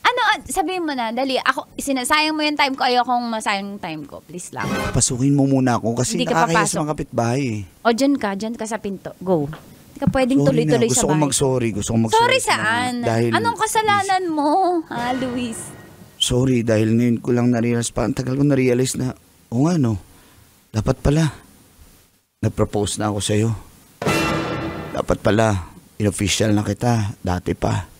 Ano, sabihin mo na, dali. Ako, sinasayang mo yung time ko. Ayokong masayang yung time ko. Please lang. Pasukin mo muna ako kasi Hindi ka nakakaya papasok. sa mga kapitbahay eh. O, dyan ka sa pinto. Go. Hindi ka pwedeng Sorry tuloy-tuloy na, sa gusto ko bahay. mag-sorry. Gusto ko mag-sorry. Sorry sa mga- saan? Dahil, Anong kasalanan mo, ha, Luis? Sorry, dahil ngayon ko lang na-realize pa. Ang tagal ko na-realize na, o nga no, dapat pala, nag-propose na ako sa'yo. Dapat pala, in-official na kita, dati pa.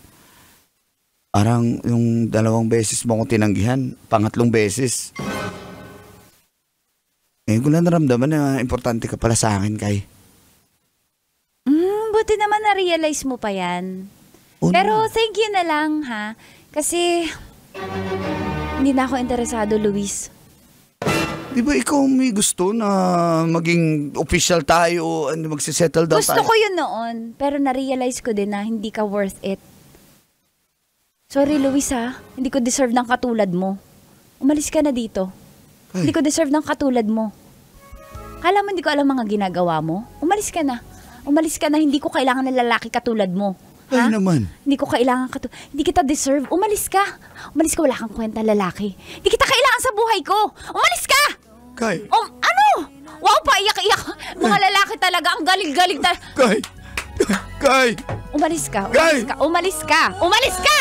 Parang yung 2 beses mo akong tinanggihan, pangatlong beses. Ngayon ko lang naramdaman na importante ka pala sa akin, Kay. Buti naman na-realize mo pa yan. Oo Pero naman. thank you na lang, ha? Kasi hindi na ako interesado, Luis. Di ba ikaw may gusto na maging official tayo and magsisettle down Gusto tayo? ko yun noon, pero na-realize ko din na hindi ka worth it. Sorry, Luis, ha? Hindi ko deserve ng katulad mo. Umalis ka na dito. Ay. Hindi ko deserve ng katulad mo. Kala mo hindi ko alam mga ginagawa mo? Umalis ka na. Umalis ka na, hindi ko kailangan ng lalaki katulad mo. Ay naman. Hindi ko kailangan hindi kita deserve. Umalis ka. Umalis ka, wala kang kwenta lalaki. Hindi kita kailangan sa buhay ko. Umalis ka! Kay. Ano? Wow, paiyak-iyak. Mga lalaki talaga, ang galing-galing talaga. Kay. Kay. Umalis ka, Guy! umalis ka, umalis ka! Umalis ka!